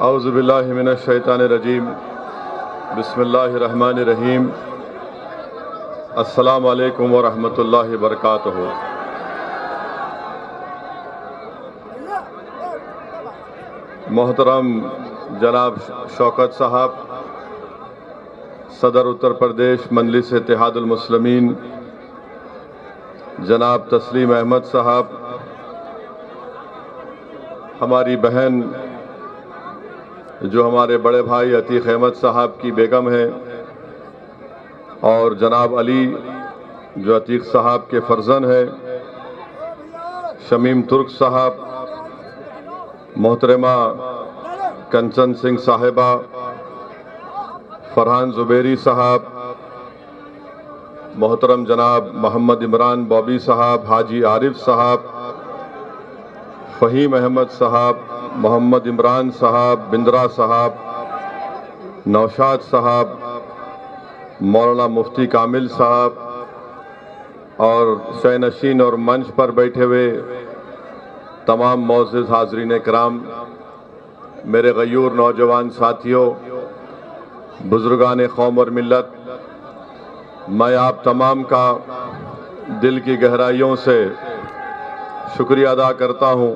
औज़ु बिल्लाहि मिनश शैतानिर रजीम। बिस्मिल्लाहिर रहमानिर रहीम। अस्सलामु अलैकुम व रहमतुल्लाहि व बरकातुहू। मोहतरम जनाब शौकत साहब, सदर उत्तर प्रदेश मजलिस इत्तेहादुल मुस्लिमीन जनाब तस्लीम अहमद साहब, हमारी बहन जो हमारे बड़े भाई अतीक अहमद साहब की बेगम है, और जनाब अली जो अतीक साहब के फर्जन है, शमीम तुर्क साहब, मोहतरमा कंचन सिंह साहिबा, फरहान जुबैरी साहब, मोहतरम जनाब मोहम्मद इमरान बॉबी साहब, हाजी आरिफ साहब, फ़हीम अहमद साहब, मोहम्मद इमरान साहब, बिंद्रा साहब, नौशाद साहब, मौलाना मुफ्ती कामिल साहब, और शयनशीन और मंच पर बैठे हुए तमाम मौजूद हाज़रीन कराम, मेरे गयूर नौजवान साथियों, बुजुर्गान कौम और मिल्लत, मैं आप तमाम का दिल की गहराइयों से शुक्रिया अदा करता हूँ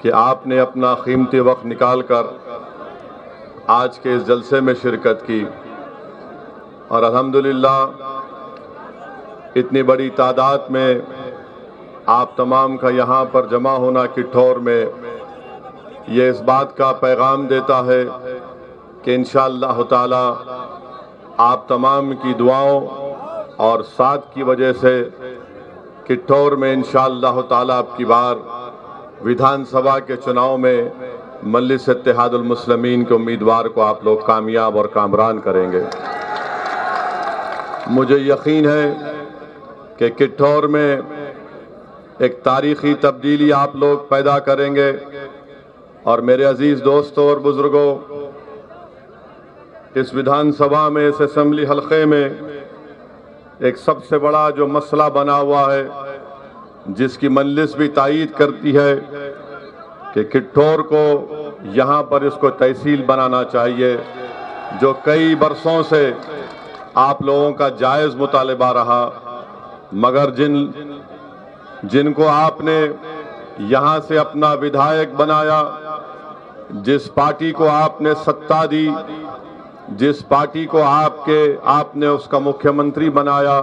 कि आपने अपना कीमती वक्त निकाल कर आज के इस जलसे में शिरकत की। और अल्हम्दुलिल्लाह इतनी बड़ी तादाद में आप तमाम का यहाँ पर जमा होना किठौर में ये इस बात का पैगाम देता है कि इंशाअल्लाह ताला आप तमाम की दुआओं और साथ की वजह से किठौर में इंशाअल्लाह ताला अब की बार विधानसभा के चुनाव में मजलिस इत्तेहादुल मुस्लिमीन के उम्मीदवार को आप लोग कामयाब और कामरान करेंगे। मुझे यकीन है कि किठौर में एक तारीखी तब्दीली आप लोग पैदा करेंगे। और मेरे अजीज दोस्तों और बुजुर्गों, इस विधानसभा में, इस असेंबली हल्के में एक सबसे बड़ा जो मसला बना हुआ है, जिसकी मजलिस भी तायीद करती है कि किठौर को यहाँ पर इसको तहसील बनाना चाहिए, जो कई बरसों से आप लोगों का जायज़ मुतालबा रहा, मगर जिनको आपने यहाँ से अपना विधायक बनाया, जिस पार्टी को आपने सत्ता दी, जिस पार्टी को आपने उसका मुख्यमंत्री बनाया,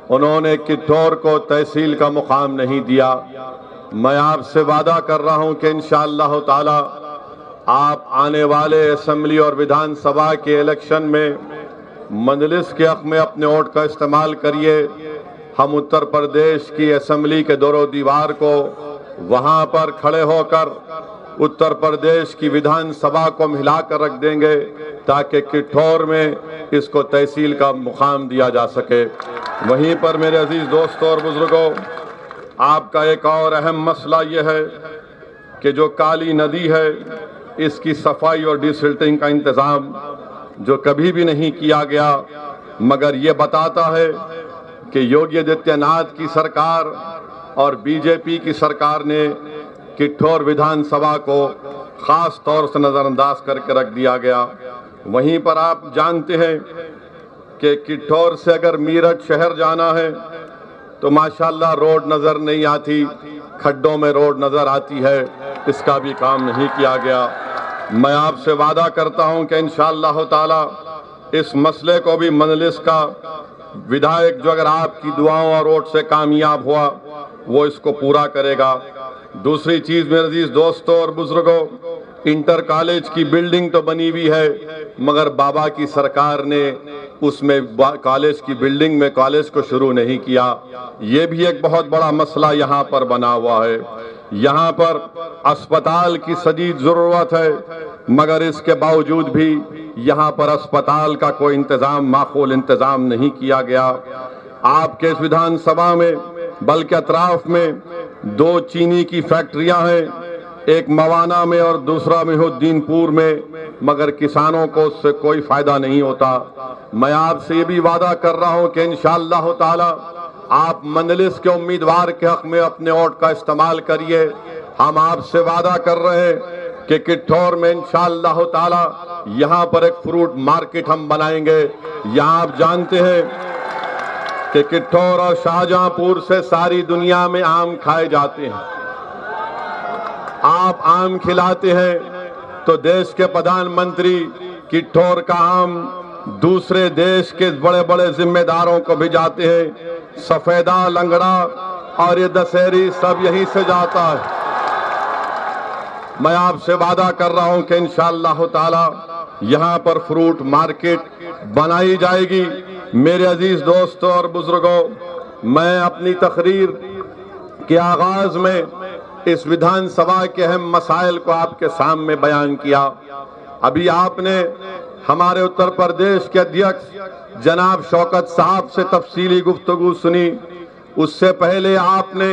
उन्होंने किठौर को तहसील का मुकाम नहीं दिया। मैं आपसे वादा कर रहा हूं कि इंशाअल्लाह ताला आप आने वाले असेंबली और विधानसभा के इलेक्शन में मजलिस के हक में अपने वोट का इस्तेमाल करिए। हम उत्तर प्रदेश की असेंबली के दोरो दीवार को वहां पर खड़े होकर उत्तर प्रदेश की विधानसभा को मिलाकर रख देंगे, ताकि किठौर में इसको तहसील का मुकाम दिया जा सके। वहीं पर मेरे अजीज दोस्तों और बुजुर्गों, आपका एक और अहम मसला यह है कि जो काली नदी है, इसकी सफाई और डिसिल्टिंग का इंतज़ाम जो कभी भी नहीं किया गया, मगर ये बताता है कि योगी आदित्यनाथ की सरकार और बीजेपी की सरकार ने किठौर विधानसभा को खास तौर से नज़रअंदाज करके रख दिया गया। वहीं पर आप जानते हैं कि किठौर से अगर मीरठ शहर जाना है तो माशाल्लाह रोड नज़र नहीं आती, खड्डों में रोड नज़र आती है, इसका भी काम नहीं किया गया। मैं आपसे वादा करता हूं कि इंशाअल्लाह ताला इस मसले को भी मजलिस का विधायक जो अगर आपकी दुआओं और वोट से कामयाब हुआ, वो इसको पूरा करेगा। दूसरी चीज मेरे अजीज दोस्तों और बुजुर्गों, इंटर कॉलेज की बिल्डिंग तो बनी हुई है, मगर बाबा की सरकार ने उसमें कॉलेज की बिल्डिंग में कॉलेज को शुरू नहीं किया। ये भी एक बहुत बड़ा मसला यहाँ पर बना हुआ है। यहाँ पर अस्पताल की शदीद जरूरत है, मगर इसके बावजूद भी यहाँ पर अस्पताल का कोई इंतजाम, माकूल इंतजाम नहीं किया गया। आपके इस विधानसभा में बल्कि अतराफ में दो चीनी की फैक्ट्रियां हैं, एक मवाना में और दूसरा मेहुद्दीनपुर में, मगर किसानों को उससे कोई फायदा नहीं होता। मैं आपसे ये भी वादा कर रहा हूं कि इंशाअल्लाह ताला आप मजलिस के उम्मीदवार के हक में अपने वोट का इस्तेमाल करिए। हम आपसे वादा कर रहे हैं कि किठौर में इंशाअल्लाह ताला यहाँ पर एक फ्रूट मार्केट हम बनाएंगे। यहाँ आप जानते हैं कि किठौर और शाहजहांपुर से सारी दुनिया में आम खाए जाते हैं। आप आम खिलाते हैं तो देश के प्रधानमंत्री किठौर का आम दूसरे देश के बड़े बड़े जिम्मेदारों को भी जाते हैं। सफेदा, लंगड़ा और ये दशहरी सब यहीं से जाता है। मैं आपसे वादा कर रहा हूं कि इंशाअल्लाह ताला यहाँ पर फ्रूट मार्केट बनाई जाएगी। मेरे अजीज दोस्तों और बुजुर्गों, मैं अपनी तकरीर के आगाज में इस विधानसभा के अहम मसाइल को आपके सामने बयान किया। अभी आपने हमारे उत्तर प्रदेश के अध्यक्ष जनाब शौकत साहब से तफसीली गुफ्तगू सुनी। उससे पहले आपने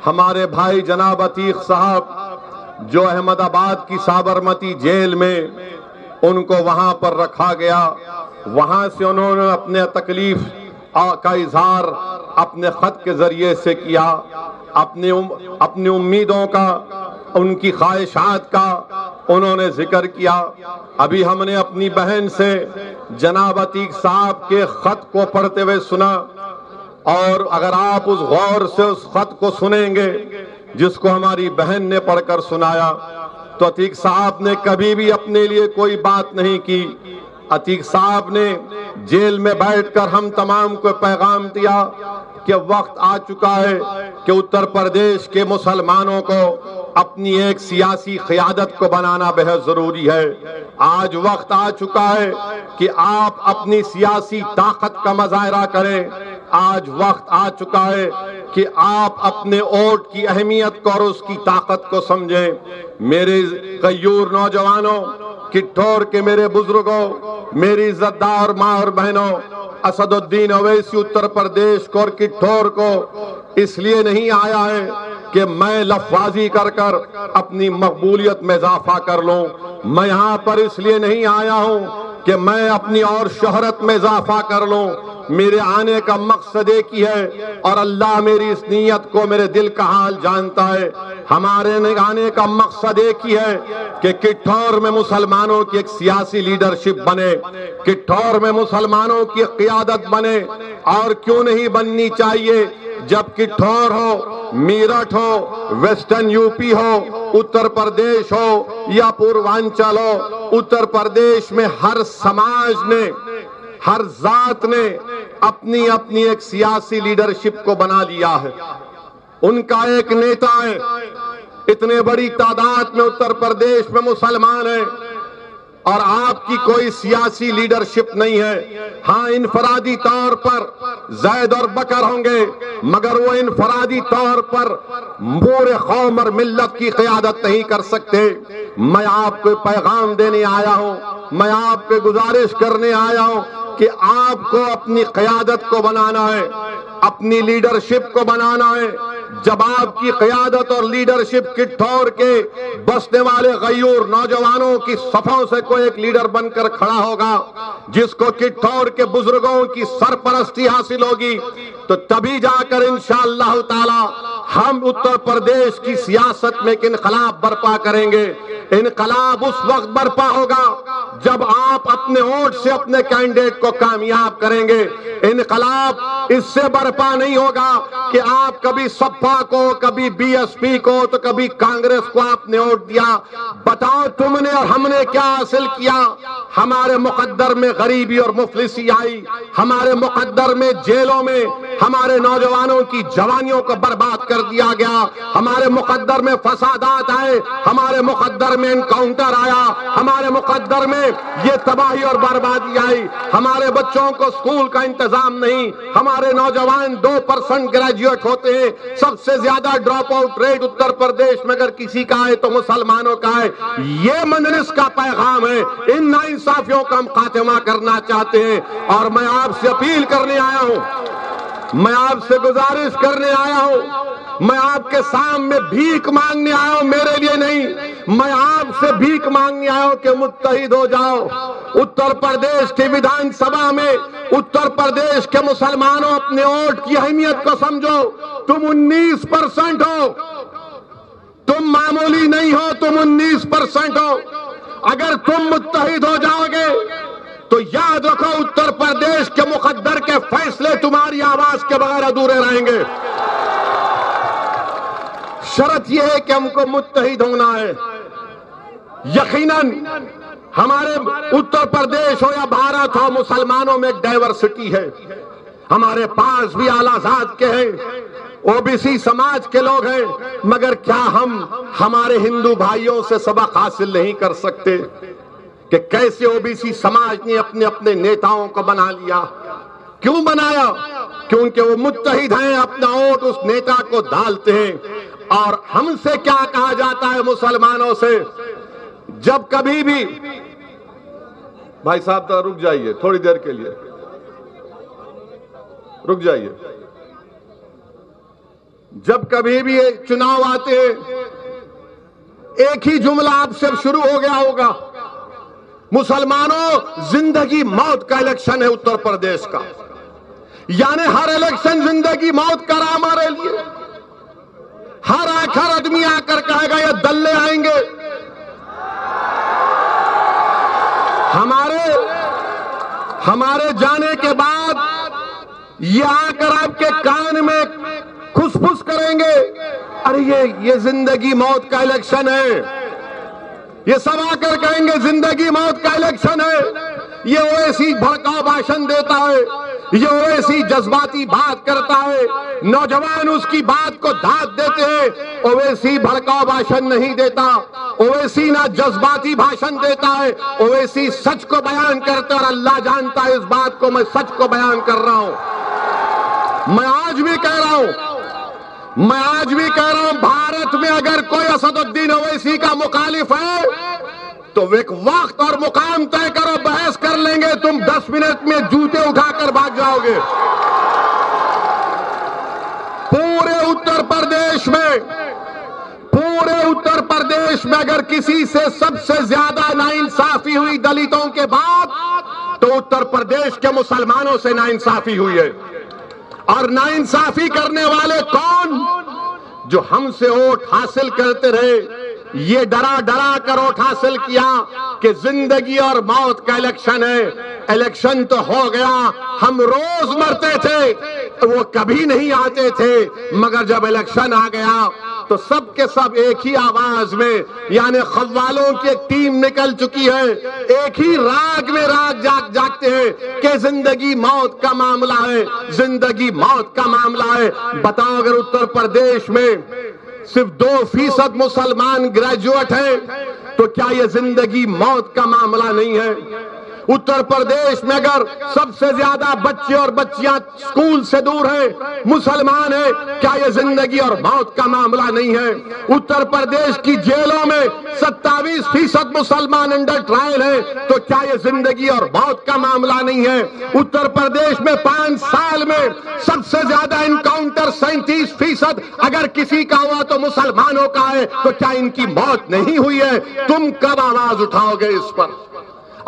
हमारे भाई जनाब अतीक साहब जो अहमदाबाद की साबरमती जेल में उनको वहां पर रखा गया, वहां से उन्होंने अपने तकलीफ का इजहार अपने खत के जरिए से किया, अपनी उम्मीदों का, उनकी ख्वाहिशात का उन्होंने जिक्र किया। अभी हमने अपनी बहन से जनाब अतीक साहब के खत को पढ़ते हुए सुना, और अगर आप उस गौर से उस खत को सुनेंगे जिसको हमारी बहन ने पढ़कर सुनाया, तो अतीक साहब ने कभी भी अपने लिए कोई बात नहीं की। अतीक साहब ने जेल में बैठकर हम तमाम को पैगाम दिया कि वक्त आ चुका है कि उत्तर प्रदेश के मुसलमानों को अपनी एक सियासी क़यादत को बनाना बेहद जरूरी है। आज वक्त आ चुका है कि आप अपनी सियासी ताकत का मुजाहरा करें। आज वक्त आ चुका है कि आप अपने वोट की अहमियत को और उसकी ताकत को समझें। मेरे गयूर नौजवानों, किठौर के मेरे बुजुर्गों, मेरी इज्जतदार माँ और बहनों, असदुद्दीन ओवैसी उत्तर प्रदेश को और किठौर को इसलिए नहीं आया है कि मैं लफाजी कर कर अपनी मकबूलियत में इजाफा कर लूं। मैं यहाँ पर इसलिए नहीं आया हूँ कि मैं अपनी और शोहरत में इजाफा कर लूं। मेरे आने का मकसद एक ही है, और अल्लाह मेरी इस नीयत को, मेरे दिल का हाल जानता है। हमारे आने का मकसद एक ही है कि किठौर में मुसलमानों की एक सियासी लीडरशिप बने, किठौर में मुसलमानों की क़यादत बने। और क्यों नहीं बननी चाहिए? जब किठौर हो, मीरठ हो, वेस्टर्न यूपी हो, उत्तर प्रदेश हो या पूर्वांचल हो, उत्तर प्रदेश में हर समाज ने, हर जात ने अपनी अपनी एक सियासी लीडरशिप को बना लिया है। उनका एक नेता है। इतने बड़ी तादाद में उत्तर प्रदेश में मुसलमान हैं और आपकी कोई सियासी लीडरशिप नहीं है। हाँ, इनफरादी तौर पर जैद और बकर होंगे, मगर वो इनफरादी तौर पर पूरे कौम और मिल्लत की क़यादत नहीं कर सकते। मैं आपको पैगाम देने आया हूं, मैं आपको गुजारिश करने आया हूं कि आपको अपनी क़यादत को बनाना है, अपनी लीडरशिप को बनाना है। जब आपकी क़यादत और लीडरशिप किठौर के बसने वाले गयूर नौजवानों की सफों से कोई एक लीडर बनकर खड़ा होगा, जिसको किठौर के बुजुर्गों की सरपरस्ती हासिल होगी, तो तभी जाकर इंशाअल्लाह ताला हम उत्तर प्रदेश की सियासत में एक इनकलाब बर्पा करेंगे। इनकलाब उस वक्त बर्पा होगा जब आप अपने वोट से अपने कैंडिडेट को कामयाब करेंगे। इनकलाब इससे बर्पा नहीं होगा कि आप कभी सपा को, कभी बीएसपी को, तो कभी कांग्रेस को आपने वोट दिया। बताओ तुमने और हमने क्या हासिल किया? हमारे मुकद्दर में गरीबी और मुफलिसी आई, हमारे मुकद्दर में जेलों में हमारे नौजवानों की जवानियों को बर्बाद कर दिया गया, हमारे मुकद्दर में फसादात आए, हमारे मुकद्दर में एनकाउंटर आया, हमारे मुकद्दर में ये तबाही और बर्बादी आई। हमारे बच्चों को स्कूल का इंतजाम नहीं, हमारे नौजवान 2% ग्रेजुएट होते हैं। सबसे ज्यादा drop out rate Uttar Pradesh में अगर किसी का है तो मुसलमानों का है। ये मजलिस का पैगाम है। इन नाइंसाफियों का हम खात्मा करना चाहते हैं। और मैं आपसे अपील करने आया हूं, मैं आपसे गुजारिश करने आया हूं, मैं आपके सामने भीख मांगने आया हूं, मेरे लिए नहीं। मैं आपसे भीख मांगने आया हूं कि मुत्तहिद हो जाओ। उत्तर प्रदेश की विधानसभा में उत्तर प्रदेश के मुसलमानों, अपने वोट की अहमियत को समझो। तुम 19% हो, तुम तुम मामूली नहीं हो, तुम 19% हो। अगर तुम मुत्तहिद हो जाओगे तो याद रखो उत्तर प्रदेश के मुकद्दर के फैसले तुम्हारी आवाज के बगैर अधूरे रहेंगे। शर्त यह है कि हमको मुत्तहिद होना है। यकीनन हमारे उत्तर प्रदेश हो या भारत हो, मुसलमानों में एक डाइवर्सिटी है। हमारे पास भी आला जात के हैं, ओबीसी समाज के लोग हैं, मगर क्या हम हमारे हिंदू भाइयों से सबक हासिल नहीं कर सकते कि कैसे ओबीसी समाज ने अपने अपने नेताओं को बना लिया? क्यों बनाया? क्योंकि वो मुत्तहिद हैं, अपना वोट उस नेता को डालते हैं। और हमसे क्या कहा जाता है मुसलमानों से? जब कभी भी, भाई साहब तो रुक जाइए थोड़ी देर के लिए, रुक जाइए। जब कभी भी चुनाव आते हैं, एक ही जुमला आपसे शुरू हो गया होगा, मुसलमानों जिंदगी मौत का इलेक्शन है उत्तर प्रदेश का। यानी हर इलेक्शन जिंदगी मौत का रहा हमारे लिए। हर आखिर आदमी आकर कहेगा ये दल्ले आएंगे। हमारे जाने के बाद ये आकर आपके कान में खुसफुस करेंगे, अरे ये जिंदगी मौत का इलेक्शन है। ये सब आकर कहेंगे जिंदगी मौत का इलेक्शन है। ये ओवैसी भड़काऊ भाषण देता है, ये ओवैसी जज्बाती बात करता है, नौजवान उसकी बात को दाद देते हैं। ओवैसी भड़काऊ भाषण नहीं देता, ओवैसी ना जज्बाती भाषण देता है, ओवैसी सच को बयान करता है। और अल्लाह जानता है इस बात को, मैं सच को बयान कर रहा हूं। मैं आज भी कह रहा हूं, भारत में अगर कोई असदुद्दीन ओवैसी का मुखालिफ है तो एक वक्त और मुकाम तय करो, बहस कर लेंगे। तुम 10 मिनट में जूते उठाकर भाग जाओगे। पूरे उत्तर प्रदेश में अगर किसी से सबसे ज्यादा नाइंसाफी हुई दलितों के बाद, तो उत्तर प्रदेश के मुसलमानों से नाइंसाफी हुई है। और नाइंसाफी करने वाले कौन? जो हमसे वोट हासिल करते रहे, ये डरा डरा कर वोट हासिल किया कि जिंदगी और मौत का इलेक्शन है। इलेक्शन तो हो गया, हम रोज मरते थे, वो कभी नहीं आते थे, मगर जब इलेक्शन आ गया तो सब के सब एक ही आवाज में, यानी खव्वालों की एक टीम निकल चुकी है, एक ही राग में राग जागते हैं कि जिंदगी मौत का मामला है, जिंदगी मौत का मामला है। बताओ, अगर उत्तर प्रदेश में सिर्फ 2% मुसलमान ग्रेजुएट हैं, तो क्या यह जिंदगी मौत का मामला नहीं है? उत्तर प्रदेश में अगर सबसे ज्यादा बच्चे और बच्चियां स्कूल से दूर हैं, मुसलमान हैं, क्या यह जिंदगी और मौत का मामला नहीं है? उत्तर प्रदेश की जेलों में 27% मुसलमान अंडर ट्रायल हैं, तो क्या यह जिंदगी और मौत का मामला नहीं है? उत्तर प्रदेश में 5 साल में सबसे ज्यादा इनकाउंटर 37% अगर किसी का हुआ तो मुसलमानों का है, तो क्या इनकी मौत नहीं हुई है? तुम कब आवाज उठाओगे इस पर?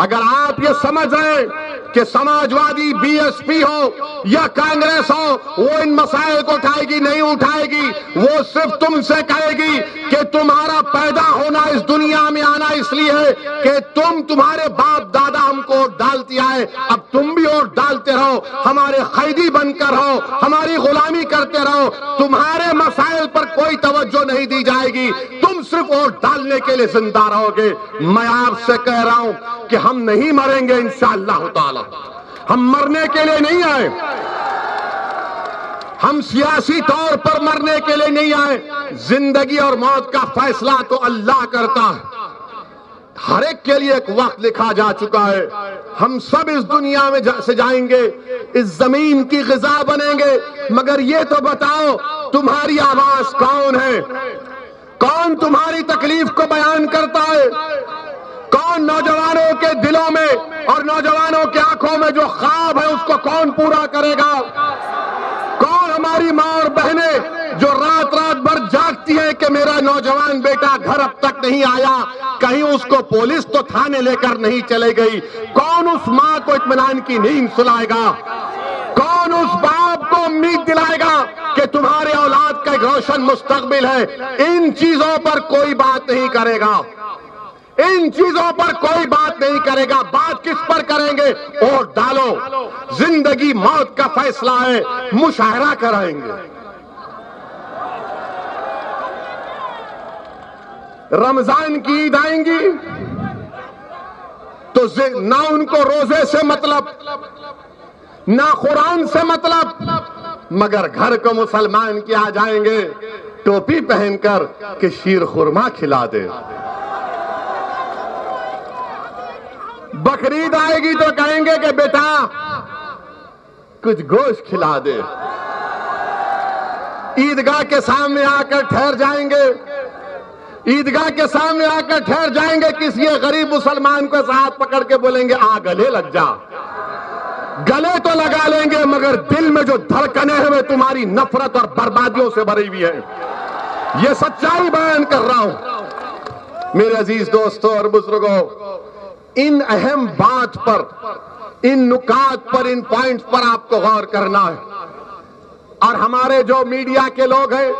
अगर आप ये समझ रहे हैं कि समाजवादी बीएसपी हो या कांग्रेस हो, वो इन मसाइल को उठाएगी, नहीं उठाएगी। वो सिर्फ तुमसे कहेगी कि तुम्हारा पैदा होना, इस दुनिया में आना इसलिए है कि तुम्हारे बाप दादा हमको वोट डालती आए, अब तुम भी वोट डालते रहो, हमारे कैदी बनकर रहो, हमारी गुलामी करते रहो। तुम्हारे मसाइल पर कोई तवज्जो नहीं दी जाएगी, तुम सिर्फ वोट डालने के लिए जिंदा रहोगे। मैं आपसे कह रहा हूं कि हम नहीं मरेंगे इंशाअल्लाह ताला। हम मरने के लिए नहीं आए, हम सियासी तौर पर मरने के लिए नहीं आए। जिंदगी और मौत का फैसला तो अल्लाह करता है। हर एक के लिए एक वक्त लिखा जा चुका है। हम सब इस दुनिया में से जाएंगे, इस जमीन की ग़िज़ा बनेंगे, मगर ये तो बताओ तुम्हारी आवाज कौन है? कौन तुम्हारी तकलीफ को बयान करता है? कौन नौजवानों के दिलों में और नौजवानों की आंखों में जो ख्वाब है उसको कौन पूरा करेगा? कौन हमारी माँ और बहनें जो रात रात भर जागती हैं कि मेरा नौजवान बेटा घर अब तक नहीं आया, कहीं उसको पुलिस तो थाने लेकर नहीं चले गई? कौन उस माँ को इत्मीनान की नींद सुलाएगा? कौन उस बाप को उम्मीद दिलाएगा कि तुम्हारे औलाद का एक रोशन मुस्तकबिल है, इन चीजों पर कोई बात नहीं करेगा, इन चीजों पर कोई बात नहीं करेगा। बात किस पर करेंगे? वोट डालो, जिंदगी मौत का फैसला है, मुशाहरा कराएंगे। रमजान की ईद आएंगी तो ना उनको रोजे से मतलब, ना कुरान से मतलब, मगर घर को मुसलमान के आ जाएंगे टोपी पहनकर कि शीर खुरमा खिला दे। बकरीद आएगी तो कहेंगे कि बेटा कुछ गोश्त खिला दे। ईदगाह के सामने आकर ठहर जाएंगे, ईदगाह के सामने आकर ठहर जाएंगे, किसी गरीब मुसलमान को हाथ पकड़ के बोलेंगे आ गले लग जा। गले तो लगा लेंगे मगर दिल में जो धड़कने हैं वे तुम्हारी नफरत और बर्बादियों से भरी हुई है। ये सच्चाई बयान कर रहा हूं। मेरे अजीज दोस्तों और बुजुर्गों, इन अहम बात पर, इन नुकात पर, इन पॉइंट्स पर आपको गौर करना है। और हमारे जो मीडिया के लोग हैं,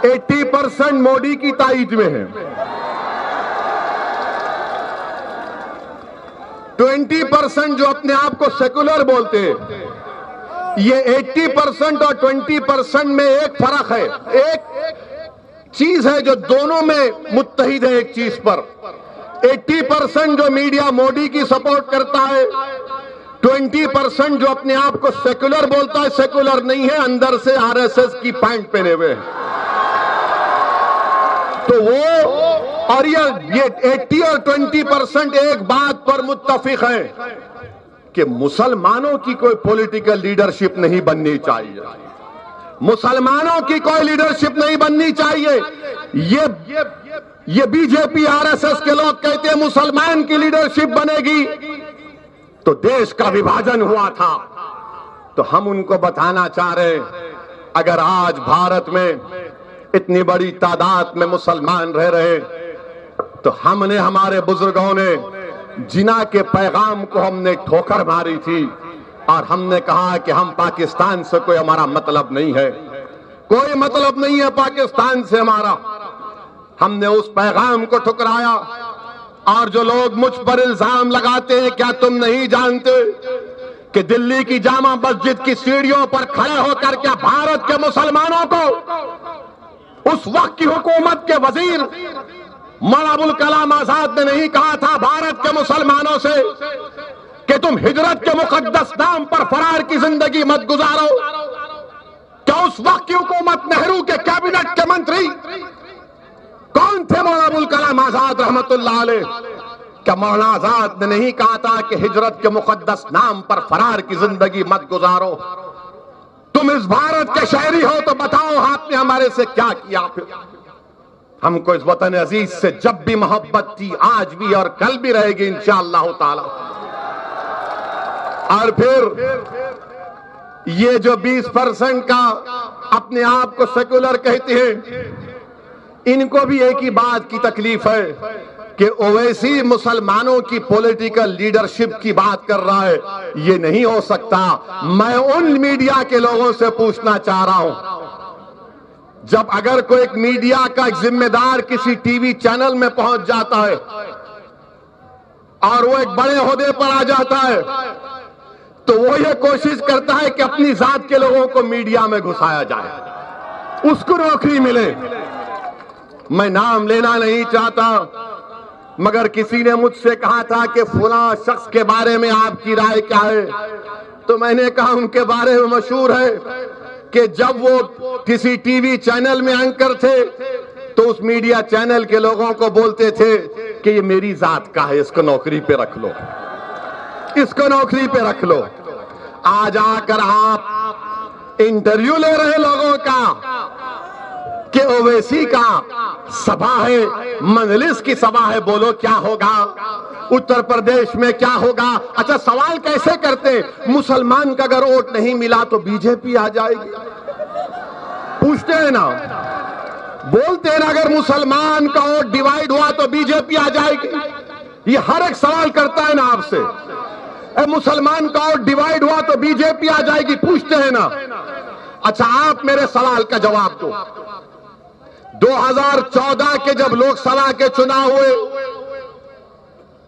80% मोदी की ताईद में है, 20% जो अपने आप को सेकुलर बोलते हैं। ये 80% और 20% में एक फर्क है, एक चीज है जो दोनों में मुत्तहिद है एक चीज पर। 80% जो मीडिया मोदी की सपोर्ट करता है, 20% जो अपने आप को सेकुलर बोलता है, सेकुलर नहीं है, अंदर से आरएसएस की पैंट पहने हुए हैं। तो वो और ये 80 और 20% एक बात पर मुत्तफिक है कि मुसलमानों की कोई पॉलिटिकल लीडरशिप नहीं बननी चाहिए, मुसलमानों की कोई लीडरशिप नहीं बननी चाहिए। ये बीजेपी आरएसएस के लोग कहते हैं मुसलमान की लीडरशिप बनेगी तो देश का विभाजन हुआ था। तो हम उनको बताना चाह रहे हैं, अगर आज भारत में इतनी बड़ी तादाद में मुसलमान रह रहे तो हमने, हमारे बुजुर्गों ने जिना के पैगाम को हमने ठोकर मारी थी और हमने कहा कि हम पाकिस्तान से कोई हमारा मतलब नहीं है, कोई मतलब नहीं है पाकिस्तान से हमारा। हमने उस पैगाम को ठुकराया। और जो लोग मुझ पर इल्जाम लगाते हैं, क्या तुम नहीं जानते कि दिल्ली की जामा मस्जिद की सीढ़ियों पर खड़े होकर क्या भारत के मुसलमानों को उस वक्त की हुकूमत के वजीर मौलाना अबुल कलाम आजाद ने नहीं कहा था भारत के मुसलमानों से कि तुम हिजरत के मुकद्दस नाम पर फरार की जिंदगी मत गुजारो? क्या उस वक्त की हुकूमत नेहरू के कैबिनेट के मंत्री कौन थे? मौलाना अबुल कलाम आजाद रहमतुल्लाह अलैह। क्या मौलाना आजाद ने नहीं कहा था कि हिजरत के मुकद्दस नाम पर फरार की जिंदगी मत गुजारो? तुम इस भारत के शहरी हो तो बताओ आपने हमारे से क्या किया? फिर हमको इस वतन अजीज से जब भी मोहब्बत थी, आज भी और कल भी रहेगी इंशाअल्लाह ताला। और फिर ये जो 20% का अपने आप को सेकुलर कहते हैं, इनको भी एक ही बात की तकलीफ है कि ओवैसी मुसलमानों की पॉलिटिकल लीडरशिप की बात कर रहा है। ये नहीं हो सकता। मैं उन मीडिया के लोगों से पूछना चाह रहा हूं, जब अगर कोई एक मीडिया का एक जिम्मेदार किसी टीवी चैनल में पहुंच जाता है और वो एक बड़े ओहदे पर आ जाता है, तो वो ये कोशिश करता है कि अपनी जात के लोगों को मीडिया में घुसाया जाए, उसको नौकरी मिले। मैं नाम लेना नहीं चाहता, मगर किसी ने मुझसे कहा था कि फलां शख्स के बारे में आपकी राय क्या है? तो मैंने कहा उनके बारे में मशहूर है कि जब वो किसी टीवी चैनल में एंकर थे तो उस मीडिया चैनल के लोगों को बोलते थे कि ये मेरी जात का है, इसको नौकरी पे रख लो, इसको नौकरी पे रख लो। आज आकर आप इंटरव्यू ले रहे लोगों का कि ओवैसी का सभा है, मजलिस की सभा है, बोलो क्या होगा, उत्तर प्रदेश में क्या होगा। अच्छा, सवाल कैसे करते, मुसलमान का अगर वोट नहीं मिला तो बीजेपी आ जाएगी? पूछते हैं ना, बोलते हैं ना, अगर मुसलमान का वोट डिवाइड हुआ तो बीजेपी आ जाएगी? ये हर एक सवाल करता है ना आपसे। मुसलमान का और डिवाइड हुआ तो बीजेपी आ जाएगी, पूछते हैं ना। अच्छा, आप मेरे सवाल का जवाब दो। 2014 के जब लोकसभा के चुनाव हुए,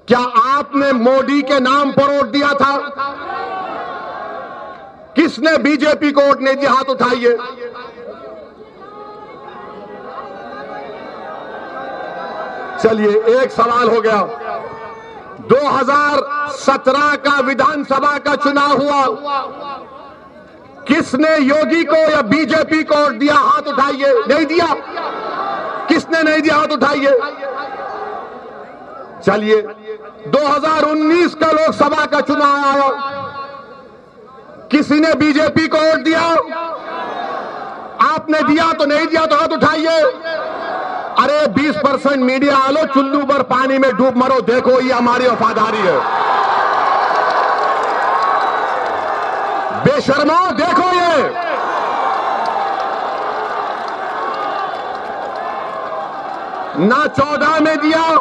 क्या आपने मोदी के नाम पर वोट दिया था? किसने बीजेपी को वोट नहीं दिया? हाथ उठाइए। चलिए, एक सवाल हो गया। 2017 का विधानसभा का चुनाव हुआ, किसने योगी को या बीजेपी को वोट दिया? हाथ उठाइए। नहीं दिया? किसने नहीं दिया? हाथ उठाइए। चलिए, 2019 का लोकसभा का चुनाव आया, किसी ने बीजेपी को वोट दिया? आपने दिया तो नहीं दिया तो हाथ उठाइए। अरे 20% मीडिया आलो, चुल्लू भर पानी में डूब मरो, देखो ये हमारी वफादारी है। बेशर्मो, देखो ये। ना 14 में दिया,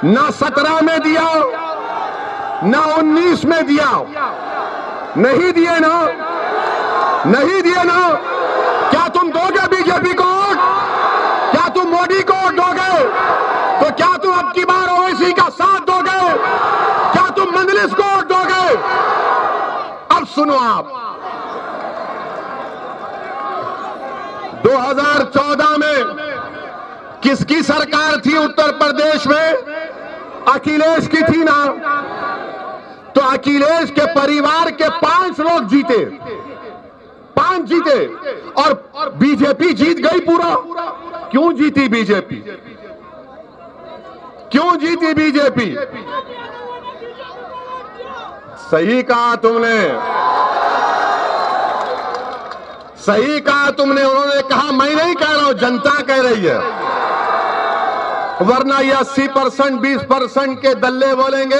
ना 17 में दिया, ना 19 में दिया। नहीं दिए ना? नहीं दिए ना? क्या तुम दोगे बीजेपी को वोट? क्या तुम मोदी को वोट दोगे? तो क्या तुम अब की बार ओवैसी का साथ दोगे? क्या तुम मंजलिस को वोट दोगे? अब सुनो आप, 2014 में किसकी सरकार थी उत्तर प्रदेश में? अखिलेश की थी ना? तो अखिलेश के परिवार के 5 लोग जीते, 5 जीते, और बीजेपी जीत गई पूरा। क्यों जीती बीजेपी? क्यों जीती बीजेपी? सही कहा तुमने, सही कहा तुमने। उन्होंने कहा, मैं नहीं कह रहा हूं, जनता कह रही है, वरना ये 80% 20% के दल्ले बोलेंगे,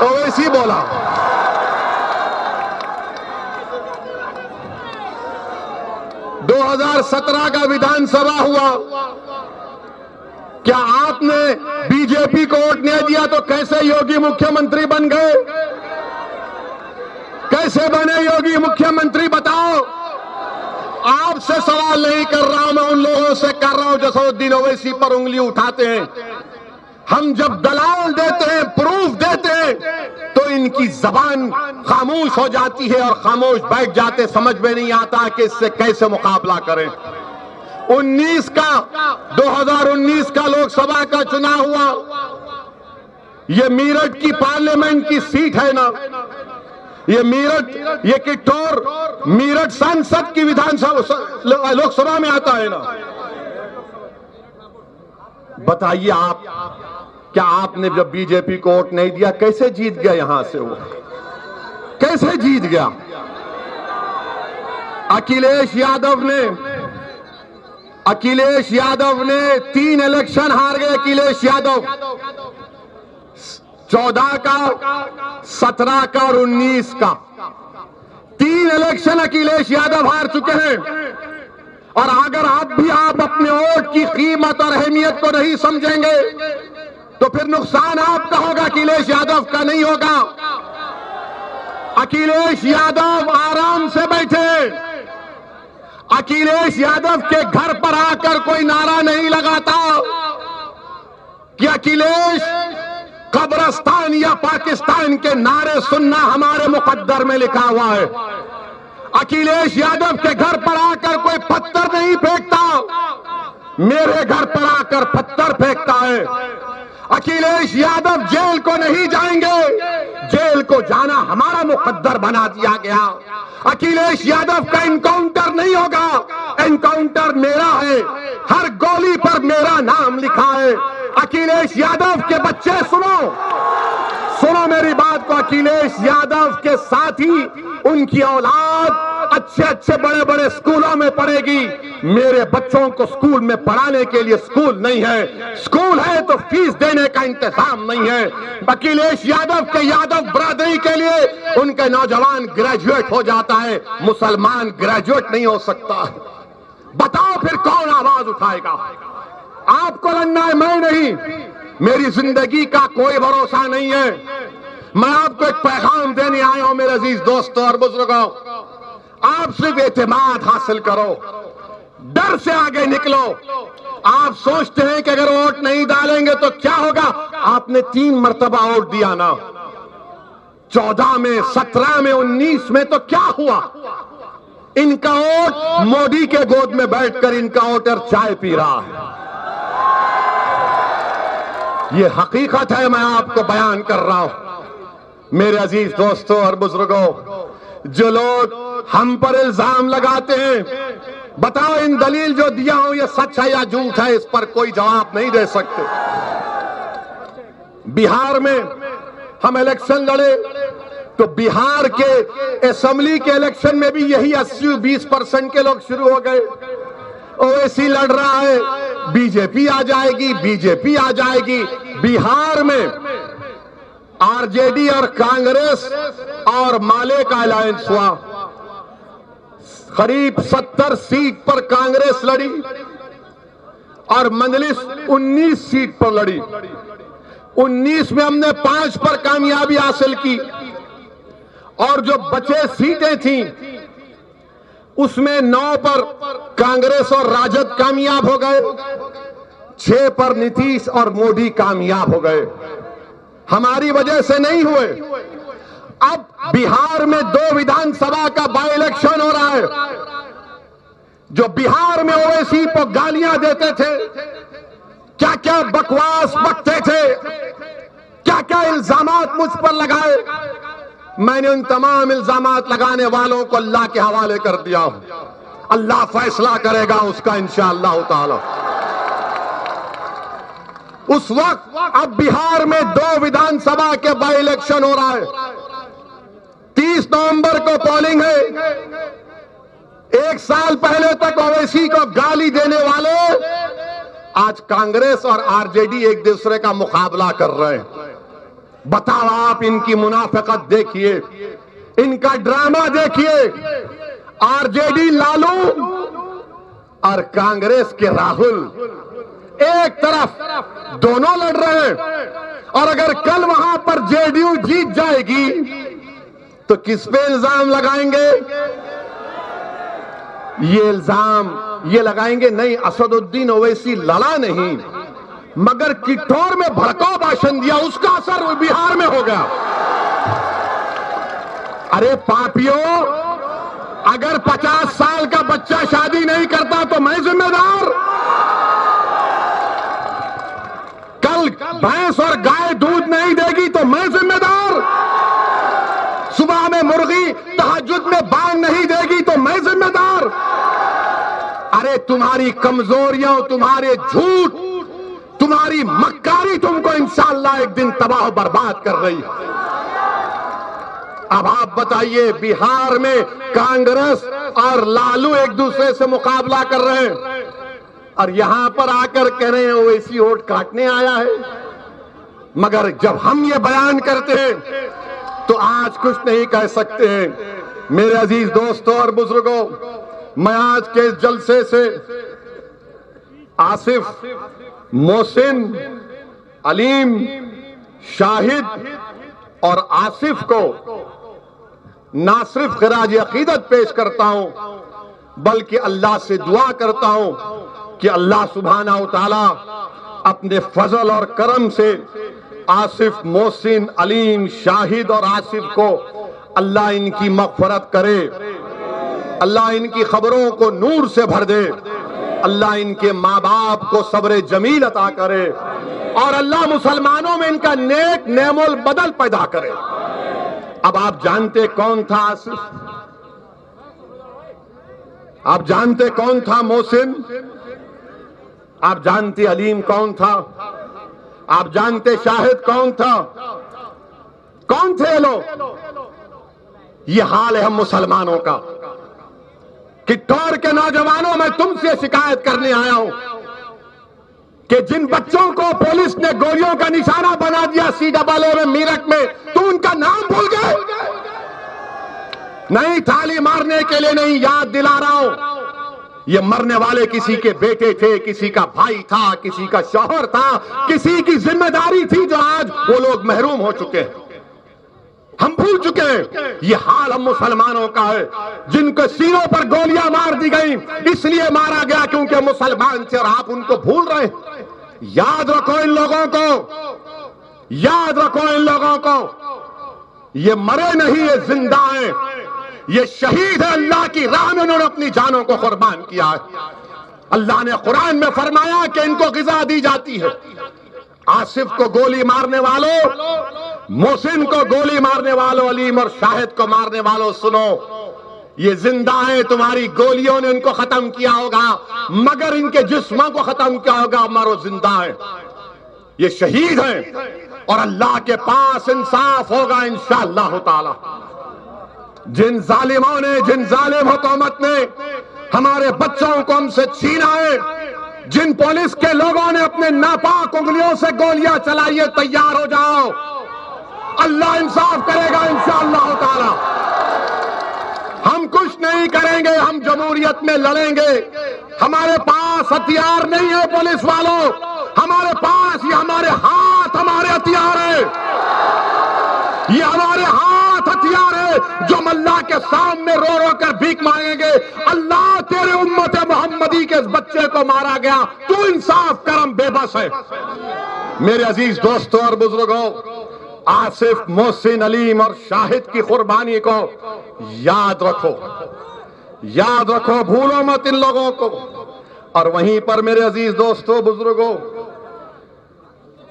ओवैसी बोला। दो 2017 का विधानसभा हुआ, क्या आपने बीजेपी को वोट नहीं दिया तो कैसे योगी मुख्यमंत्री बन गए? कैसे बने योगी मुख्यमंत्री, बताओ? आपसे सवाल नहीं कर रहा हूं, मैं उन लोगों से कर रहा हूं जो असदुद्दीन ओवैसी पर उंगली उठाते हैं। हम जब दलाल देते हैं, प्रूफ देते हैं, तो इनकी जबान खामोश हो जाती है और खामोश बैठ जाते, समझ में नहीं आता कि इससे कैसे मुकाबला करें। 2019 का लोकसभा का चुनाव हुआ, ये मेरठ की पार्लियामेंट की सीट है ना, ये मेरठ, ये किट्ठौर मेरठ संसद की विधानसभा लोकसभा में आता है ना। बताइए आप, क्या आपने जब बीजेपी को वोट नहीं दिया कैसे जीत गया? यहां से वो कैसे जीत गया? अखिलेश यादव ने 3 इलेक्शन हार गए। अखिलेश यादव 14 का, 17 का और 19 का 3 इलेक्शन अखिलेश यादव हार चुके हैं। और अगर आप अपने वोट की कीमत और अहमियत को नहीं समझेंगे तो फिर नुकसान आपका होगा, अखिलेश यादव का नहीं होगा। अखिलेश यादव आराम से बैठे, अखिलेश यादव के घर पर आकर कोई नारा नहीं लगाता कि अखिलेश कब्रिस्तान या पाकिस्तान के नारे सुनना हमारे मुकद्दर में लिखा हुआ है। अखिलेश यादव के घर पर आकर कोई पत्थर नहीं फेंकता, मेरे घर पर आकर पत्थर फेंकता है। अखिलेश यादव जेल को नहीं जाएंगे, जेल को जाना हमारा मुकद्दर बना दिया गया। अखिलेश यादव का एनकाउंटर नहीं होगा, एनकाउंटर मेरा है, हर गोली पर मेरा नाम लिखा है। अखिलेश यादव के बच्चे सुनो मेरी बात को, अखिलेश यादव के साथी, उनकी औलाद अच्छे बड़े बड़े स्कूलों में पढ़ेगी। मेरे बच्चों को स्कूल में पढ़ाने के लिए स्कूल नहीं है, स्कूल है तो फीस देने का इंतजाम नहीं है। अखिलेश यादव के यादव बरादरी के लिए उनके नौजवान ग्रेजुएट हो जाता है, मुसलमान ग्रेजुएट नहीं हो सकता। बताओ फिर कौन आवाज उठाएगा? आपको लड़ना है, मैं नहीं। मेरी जिंदगी का कोई भरोसा नहीं है। मैं आपको एक पैगाम देने आया हूं मेरे अजीज दोस्तों और बुजुर्गों, आप सिर्फ एतमाद हासिल करो, डर से आगे निकलो। आप सोचते हैं कि अगर वोट नहीं डालेंगे तो क्या होगा? आपने 3 मरतबा वोट दिया ना, 14 में, 17 में, 19 में, तो क्या हुआ? इनका वोट मोदी के गोद में बैठकर इनका वोटर चाय पी रहा है। यह हकीकत है, मैं आपको बयान कर रहा हूं। मेरे अजीज दोस्तों और बुजुर्गों, जो लोग हम पर इल्जाम लगाते हैं, बताओ इन दलील जो दिया हूं ये सच है या झूठ है? इस पर कोई जवाब नहीं दे सकते। बिहार में हम इलेक्शन लड़े तो बिहार के असेंबली के इलेक्शन में भी यही 80-20% के लोग शुरू हो गए। ओवैसी लड़ रहा है, बीजेपी आ जाएगी, बीजेपी आ जाएगी। बिहार में आरजेडी और कांग्रेस और माले का अलायंस हुआ। करीब 70 सीट पर कांग्रेस लड़ी और मजलिस 19 सीट पर लड़ी। 19 में हमने 5 पर कामयाबी हासिल की और जो बचे सीटें थीं उसमें 9 पर कांग्रेस और राजद कामयाब हो गए, 6 पर नीतीश और मोदी कामयाब हो गए। हमारी वजह से नहीं हुए। अब बिहार में 2 विधानसभा का बाई इलेक्शन हो रहा है। जो बिहार में ओवैसी को गालियां देते थे, क्या क्या बकवास बकते थे, क्या क्या इल्जामात मुझ पर लगाए, मैंने उन तमाम इल्जामात लगाने वालों को अल्लाह के हवाले कर दिया हूं। अल्लाह फैसला करेगा उसका इंशाअल्लाह ताला। उस वक्त अब बिहार में 2 विधानसभा के बाई इलेक्शन हो रहा है। 30 नवंबर को पोलिंग है। 1 साल पहले तक ओवैसी को गाली देने वाले आज कांग्रेस और आरजेडी एक दूसरे का मुकाबला कर रहे हैं। बताओ आप इनकी मुनाफिकत देखिए, इनका ड्रामा देखिए। आरजेडी लालू और कांग्रेस के राहुल एक तरफ दोनों लड़ रहे हैं और अगर कल वहां पर जेडीयू जीत जाएगी तो किस पे इल्जाम लगाएंगे? ये इल्जाम ये लगाएंगे नहीं, असदुद्दीन ओवैसी लड़ा नहीं मगर किठौर में भड़काऊ भाषण दिया, उसका असर बिहार में हो गया। अरे पापियों, अगर 50 साल का बच्चा शादी नहीं करता तो मैं जिम्मेदार? कल भैंस और गाय दूध नहीं देगी तो मैं जिम्मेदार? सुबह में मुर्गी तहज्जुद में बांग नहीं देगी तो मैं जिम्मेदार? अरे तुम्हारी कमजोरियां, तुम्हारे झूठ, तुम्हारी मक्कारी तुमको इंशाअल्लाह एक दिन तबाह बर्बाद कर रही है। अब आप बताइए, बिहार में कांग्रेस और लालू एक दूसरे से मुकाबला कर रहे हैं और यहां पर आकर कह रहे हैं ओवैसी वोट काटने आया है। मगर जब हम ये बयान करते हैं तो आज कुछ नहीं कह सकते हैं। मेरे अजीज दोस्तों और बुजुर्गों, मैं आज के इस जलसे से आसिफ, मोहसिन, अलीम, शाहिद और आसिफ को ना सिर्फ खिराज अकीदत पेश करता हूं बल्कि अल्लाह से दुआ करता हूं कि अल्लाह सुब्हाना व तआला अपने फजल और करम से आसिफ, मोहसिन, अलीम, शाहिद और आसिफ को अल्लाह इनकी मग़फ़िरत करे, अल्लाह इनकी खबरों को नूर से भर दे, अल्लाह इनके माँ बाप को सब्र जमील अता करे और अल्लाह मुसलमानों में इनका नेक नेमोल बदल पैदा करे। अब आप जानते कौन था आसिफ? आप जानते कौन था मोहसिन? आप जानते अलीम कौन था? आप जानते शाहिद कौन था? कौन थे लोग? ये हाल है हम मुसलमानों का। किठौर के नौजवानों, मैं तुमसे शिकायत करने आया हूं कि जिन बच्चों को पुलिस ने गोलियों का निशाना बना दिया CAA में, मेरठ में, तुम उनका नाम भूल गए? नहीं, थाली मारने के लिए नहीं, याद दिला रहा हूं, ये मरने वाले किसी के बेटे थे, किसी का भाई था, किसी का शौहर था, किसी की जिम्मेदारी थी जो आज वो लोग महरूम हो चुके हैं। हम भूल चुके हैं ये हाल हम मुसलमानों का है, जिनके सीनों पर गोलियां मार दी गई इसलिए मारा गया क्योंकि मुसलमान थे, और आप उनको भूल रहे हैं। याद रखो इन लोगों को, याद रखो इन लोगों को, ये मरे नहीं, ये जिंदा हैं, ये शहीद है, अल्लाह की राह में उन्होंने अपनी जानों को कुर्बान किया है। अल्लाह ने कुरान में फरमाया कि इनको गिज़ा दी जाती है। आसिफ को गोली मारने वालों, मोहसिन को गोली मारने वालों, अलीम और शाहिद को मारने वालों, सुनो, ये जिंदा है, तुम्हारी गोलियों ने इनको खत्म किया होगा मगर इनके जिस्मों को खत्म किया होगा, मरो जिंदा है, ये शहीद हैं और अल्लाह के पास इंसाफ होगा इंशाअल्लाह ताला। जिन जालिमों ने, जिन जालिम हुकूमत ने हमारे बच्चों को हमसे छीना है, जिन पुलिस के लोगों ने अपने नापाक उंगलियों से गोलियां चलाई है, तैयार हो जाओ, अल्लाह इंसाफ करेगा इंशाअल्लाह ताला। हम कुछ नहीं करेंगे, हम जमहूरियत में लड़ेंगे। हमारे पास हथियार नहीं है पुलिस वालों, हमारे पास ये हमारे हाथ, हमारे हथियार है, ये हमारे हाथ हथियार है जो हम अल्लाह के सामने रो रो कर भीख मांगेंगे। अल्लाह तेरे उम्मत मोहम्मदी के इस बच्चे को मारा गया, तू इंसाफ करम, बेबस है। मेरे अजीज दोस्तों और बुजुर्गों, आसिफ, मोहसिन, अलीम और शाहिद की कुर्बानी को याद रखो, याद रखो, भूलो मत इन लोगों को। और वहीं पर मेरे अजीज दोस्तों बुजुर्गों,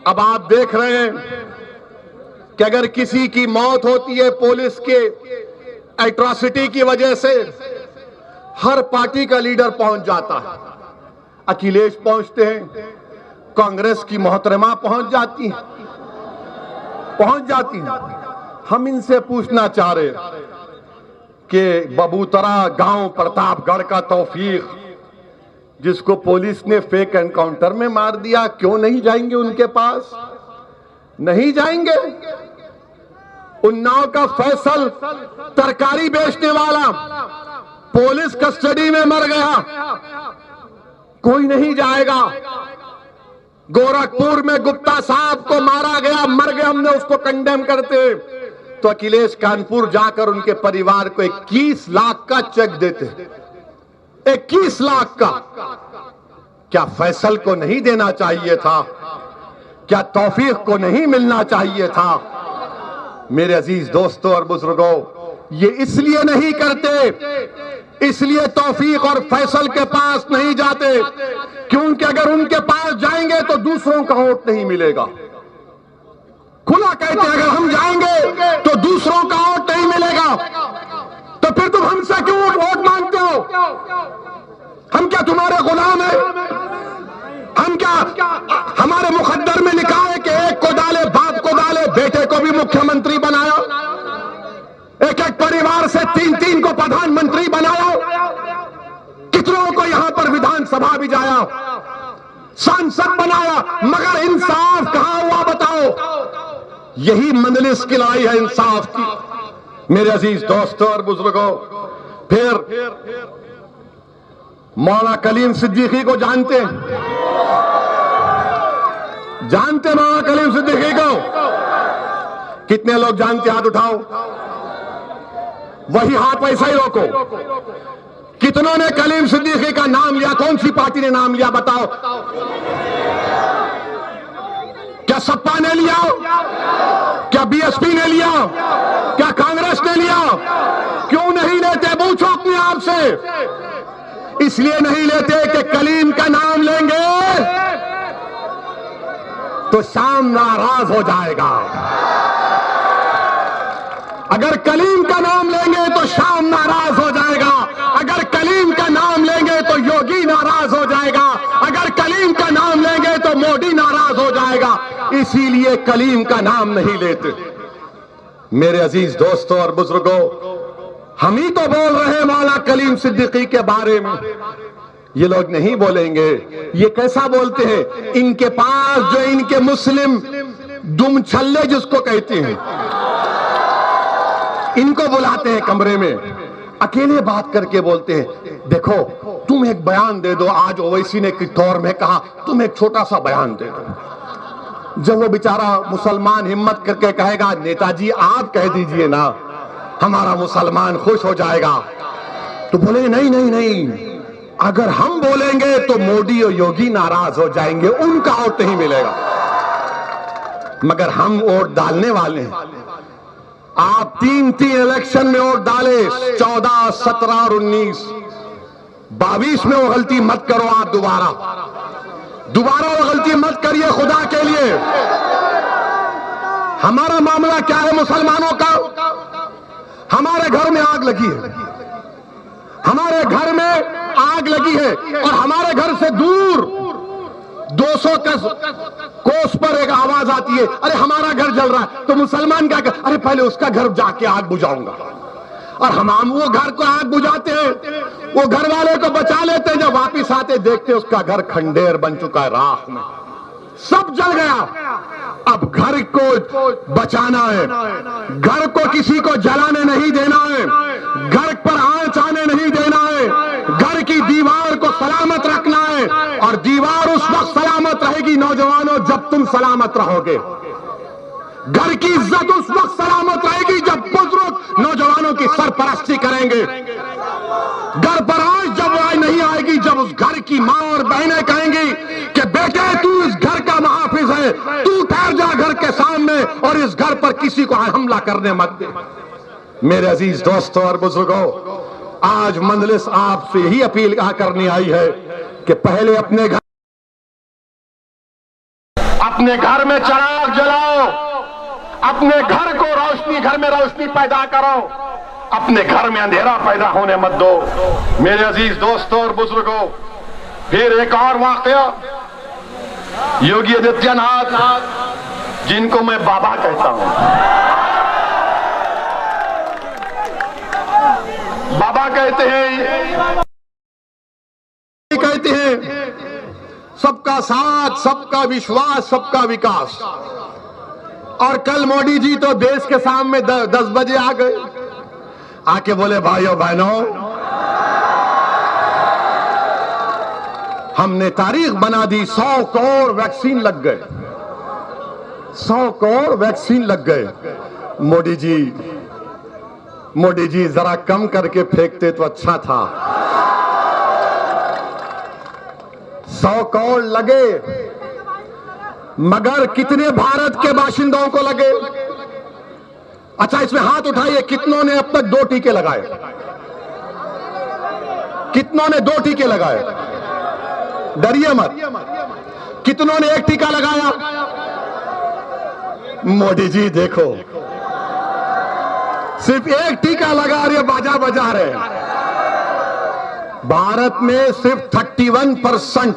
अब आप देख रहे हैं कि अगर किसी की मौत होती है पुलिस के एट्रॉसिटी की वजह से, हर पार्टी का लीडर पहुंच जाता है। अखिलेश पहुंचते हैं, कांग्रेस की मोहतरमा पहुंच जाती है, पहुंच जाती है। हम इनसे पूछना चाह रहे कि बबूतरा गांव प्रतापगढ़ का तौफीक, जिसको पुलिस ने फेक एनकाउंटर में मार दिया, क्यों नहीं जाएंगे उनके पास? नहीं जाएंगे। उन्नाव का फैसल, तरकारी बेचने वाला, पुलिस कस्टडी में मर गया, कोई नहीं जाएगा। गोरखपुर में गुप्ता साहब को मारा गया, मर गया, हमने उसको कंडेम करते, तो अखिलेश कानपुर जाकर उनके परिवार को 21 लाख का चेक देते। 21 लाख का। क्या फैसल को नहीं देना चाहिए था? क्या तौफीक को नहीं मिलना चाहिए था? मेरे अजीज दोस्तों और बुजुर्गों, ये इसलिए नहीं करते, इसलिए तौफीक और फैसल के पास नहीं जाते क्योंकि अगर उनके पास जाएंगे तो दूसरों का वोट नहीं मिलेगा। खुला कहते हैं, अगर हम जाएंगे तो दूसरों का वोट नहीं मिलेगा, तो फिर तुम हमसे क्यों वोट मांगते हो? हम क्या तुम्हारे गुलाम हैं? हम क्या, हमारे मुकद्दर में लिखा है कि एक को डाले, बाप को डाले, बेटे को भी मुख्यमंत्री बनाया, एक एक परिवार से 3-3 को प्रधानमंत्री बनाया, कितनों को यहां पर विधानसभा भी जाया, सांसद बनाया, मगर इंसाफ कहां हुआ बताओ? यही मंजलिस की लड़ाई है इंसाफ की। मेरे अजीज दोस्तों और बुजुर्गों, फिर मौला कलीम सिद्दीकी को जानते हैं? जानते मौला कलीम सिद्दीकी को? कितने लोग जानते? हाथ उठाओ। वही हाथ वैसा ही रोको। कितनों ने कलीम सिद्दीकी का नाम लिया? कौन सी पार्टी ने नाम लिया बताओ? क्या सपा ने लिया? क्या बीएसपी ने लिया? क्या कांग्रेस ने लिया? क्यों नहीं लेते? पूछो अपने आप से। इसलिए नहीं लेते कि कलीम का नाम लेंगे तो शाम नाराज हो जाएगा। अगर कलीम का नाम लेंगे तो शाम नाराज हो जाएगा, अगर कलीम का नाम लेंगे तो योगी नाराज हो जाएगा, अगर कलीम का नाम लेंगे तो मोदी नाराज हो जाएगा। इसीलिए कलीम का नाम नहीं लेते। मेरे अजीज दोस्तों और बुजुर्गों, हम ही तो बोल रहे हैं मौला कलीम सिद्दीकी के बारे में, ये लोग नहीं बोलेंगे। ये कैसा बोलते हैं? इनके पास जो इनके मुस्लिम दुम छल्ले जिसको कहते हैं, इनको बुलाते हैं कमरे में, अकेले बात करके बोलते हैं, देखो तुम एक बयान दे दो। आज ओवैसी ने कित्तौर में कहा, तुम एक छोटा सा बयान दे दो। जब वो बेचारा मुसलमान हिम्मत करके कहेगा नेताजी आप कह दीजिए ना, हमारा मुसलमान खुश हो जाएगा, तो बोले नहीं नहीं नहीं, अगर हम बोलेंगे तो मोदी और योगी नाराज हो जाएंगे, उनका वोट नहीं मिलेगा। मगर हम वोट डालने वाले हैं। आप 3 इलेक्शन में वोट डाले, 14, 17 और 19, 22 में वो गलती मत करो। आप दोबारा वो गलती मत करिए खुदा के लिए। हमारा मामला क्या है मुसलमानों का? हमारे घर में आग लगी है, हमारे घर में आग लगी है, और हमारे घर से दूर 200 कोस पर एक आवाज आती है, अरे हमारा घर जल रहा है। तो मुसलमान क्या कर, अरे पहले उसका घर जाके आग बुझाऊंगा। और हम वो घर को आग बुझाते हैं, वो घर वाले को बचा लेते हैं, जब वापिस आते देखते उसका घर खंडेर बन चुका है, राख में सब जल गया। अब घर को बचाना है, घर को किसी को जलाने नहीं देना है, घर पर आंच आने नहीं देना है, घर की दीवार को सलामत रखना है। और दीवार उस वक्त सलामत रहेगी नौजवानों जब तुम सलामत रहोगे। घर की इज्जत उस वक्त सलामत रहेगी जब बुजुर्ग नौजवानों की सरपरस्ती करेंगे। घर पर आज जब आय नहीं आएगी जब उस घर की मां और बहनें कहेंगी कि बेटे तू इस घर का मुहाफिज है, तू ठहर जा घर के सामने और इस घर पर किसी को हमला करने मत दे। मेरे अजीज दोस्तों और बुजुर्गों, आज मंजलिस आपसे यही अपील करनी आई है कि पहले अपने घर में चिराग जलाओ, अपने घर को रोशनी, घर में रोशनी पैदा करो, अपने घर में अंधेरा पैदा होने मत दो। मेरे अजीज दोस्तों और बुजुर्गों, फिर एक और वाकया, योगी आदित्यनाथ जिनको मैं बाबा कहता हूं, बाबा कहते हैं सबका साथ, सबका विश्वास, सबका विकास। और कल मोदी जी तो देश के सामने 10 बजे आ गए, आके बोले भाइयों बहनों, हमने तारीख बना दी, 100 करोड़ वैक्सीन लग गए, 100 करोड़ वैक्सीन लग गए। मोदी जी जरा कम करके फेंकते तो अच्छा था। 100 करोड़ लगे, मगर कितने भारत के बाशिंदों को लगे? अच्छा, इसमें हाथ उठाइए, कितनों ने अब तक 2 टीके लगाए? कितनों ने 2 टीके लगाए? डरिए मत। कितनों ने 1 टीका लगाया? मोदी जी देखो, सिर्फ 1 टीका लगा रहे, बाजा बजा रहे। भारत में सिर्फ 31%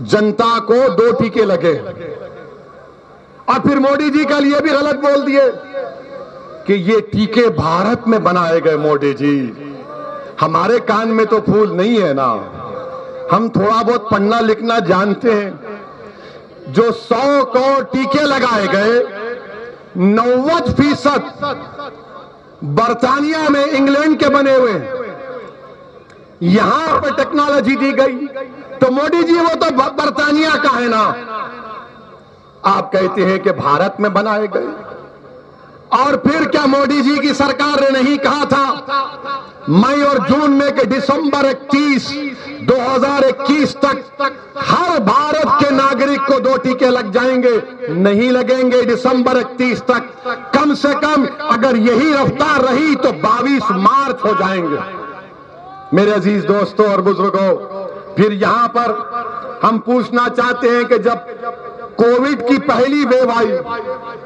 जनता को 2 टीके लगे। और फिर मोदी जी कल ये भी गलत बोल दिए कि ये टीके भारत में बनाए गए। मोदी जी, हमारे कान में तो फूल नहीं है ना, हम थोड़ा बहुत पढ़ना लिखना जानते हैं। जो 100 करोड़ टीके लगाए गए, 90% बर्तानिया में, इंग्लैंड के बने हुए, यहां पर टेक्नोलॉजी दी गई। तो मोदी जी वो तो बर्तानिया का है ना, आप कहते हैं कि भारत में बनाए गए। और फिर क्या मोदी जी की सरकार ने नहीं कहा था मई और जून में कि दिसंबर 31, 2021 तक हर भारत के नागरिक को 2 टीके लग जाएंगे? नहीं लगेंगे दिसंबर 31 तक। कम से कम अगर यही रफ्तार रही तो 22 मार्च हो जाएंगे। मेरे अजीज दोस्तों और बुजुर्गों, फिर यहां पर हम पूछना चाहते हैं कि जब कोविड की पहली वेव आई,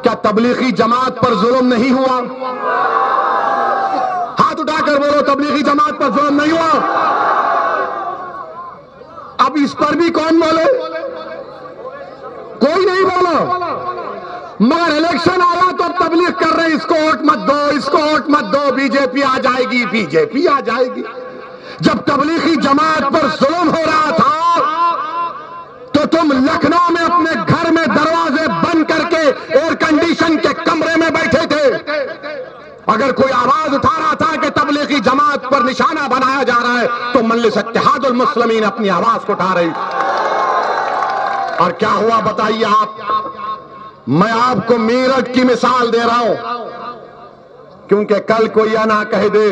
क्या तबलीगी जमात पर जुल्म नहीं हुआ? हाथ उठाकर बोलो, तबलीगी जमात पर जुल्म नहीं हुआ? अब इस पर भी कौन बोले? कोई नहीं बोला। मगर इलेक्शन आया तो अब तबलीग कर रहे, इसको वोट मत दो, इसको वोट मत दो, बीजेपी आ जाएगी, बीजेपी आ जाएगी। जब तबलीगी जमात पर जुल्म हो रहा था तो तुम लखनऊ में अपने घर में दरवाजे बंद करके एयर कंडीशन के कमरे में बैठे थे। अगर कोई आवाज उठा रहा था कि तबलीगी जमात पर निशाना बनाया जा रहा है तो मजलिस इत्तेहादुल मुस्लिमीन अपनी आवाज को उठा रही। और क्या हुआ बताइए आप। मैं आपको मेरठ की मिसाल दे रहा हूं, क्योंकि कल कोई यह ना कह दे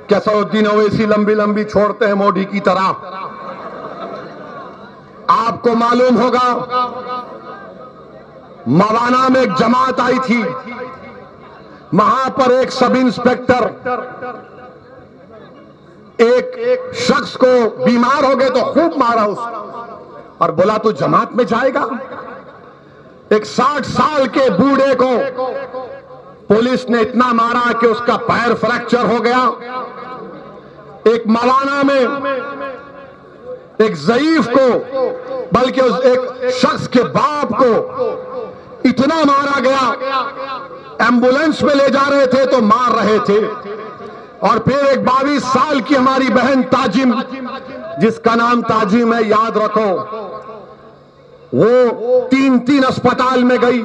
कि असदुद्दीन ओवैसी लंबी लंबी छोड़ते हैं मोदी की तरह। आपको मालूम होगा, मवाना में एक जमात आई थी, वहां पर एक सब इंस्पेक्टर एक शख्स को बीमार हो गए तो खूब मारा उसको और बोला तू जमात में जाएगा। एक 60 साल के बूढ़े को पुलिस ने इतना मारा कि उसका पैर फ्रैक्चर हो गया। एक मवाना में एक ज़ईफ को, बल्कि उस एक शख्स के बाप को इतना मारा गया, एम्बुलेंस में ले जा रहे थे तो मार रहे थे। और फिर एक 22 साल की हमारी बहन ताजिम, जिसका नाम ताजिम है, याद रखो, वो 3 अस्पताल में गई।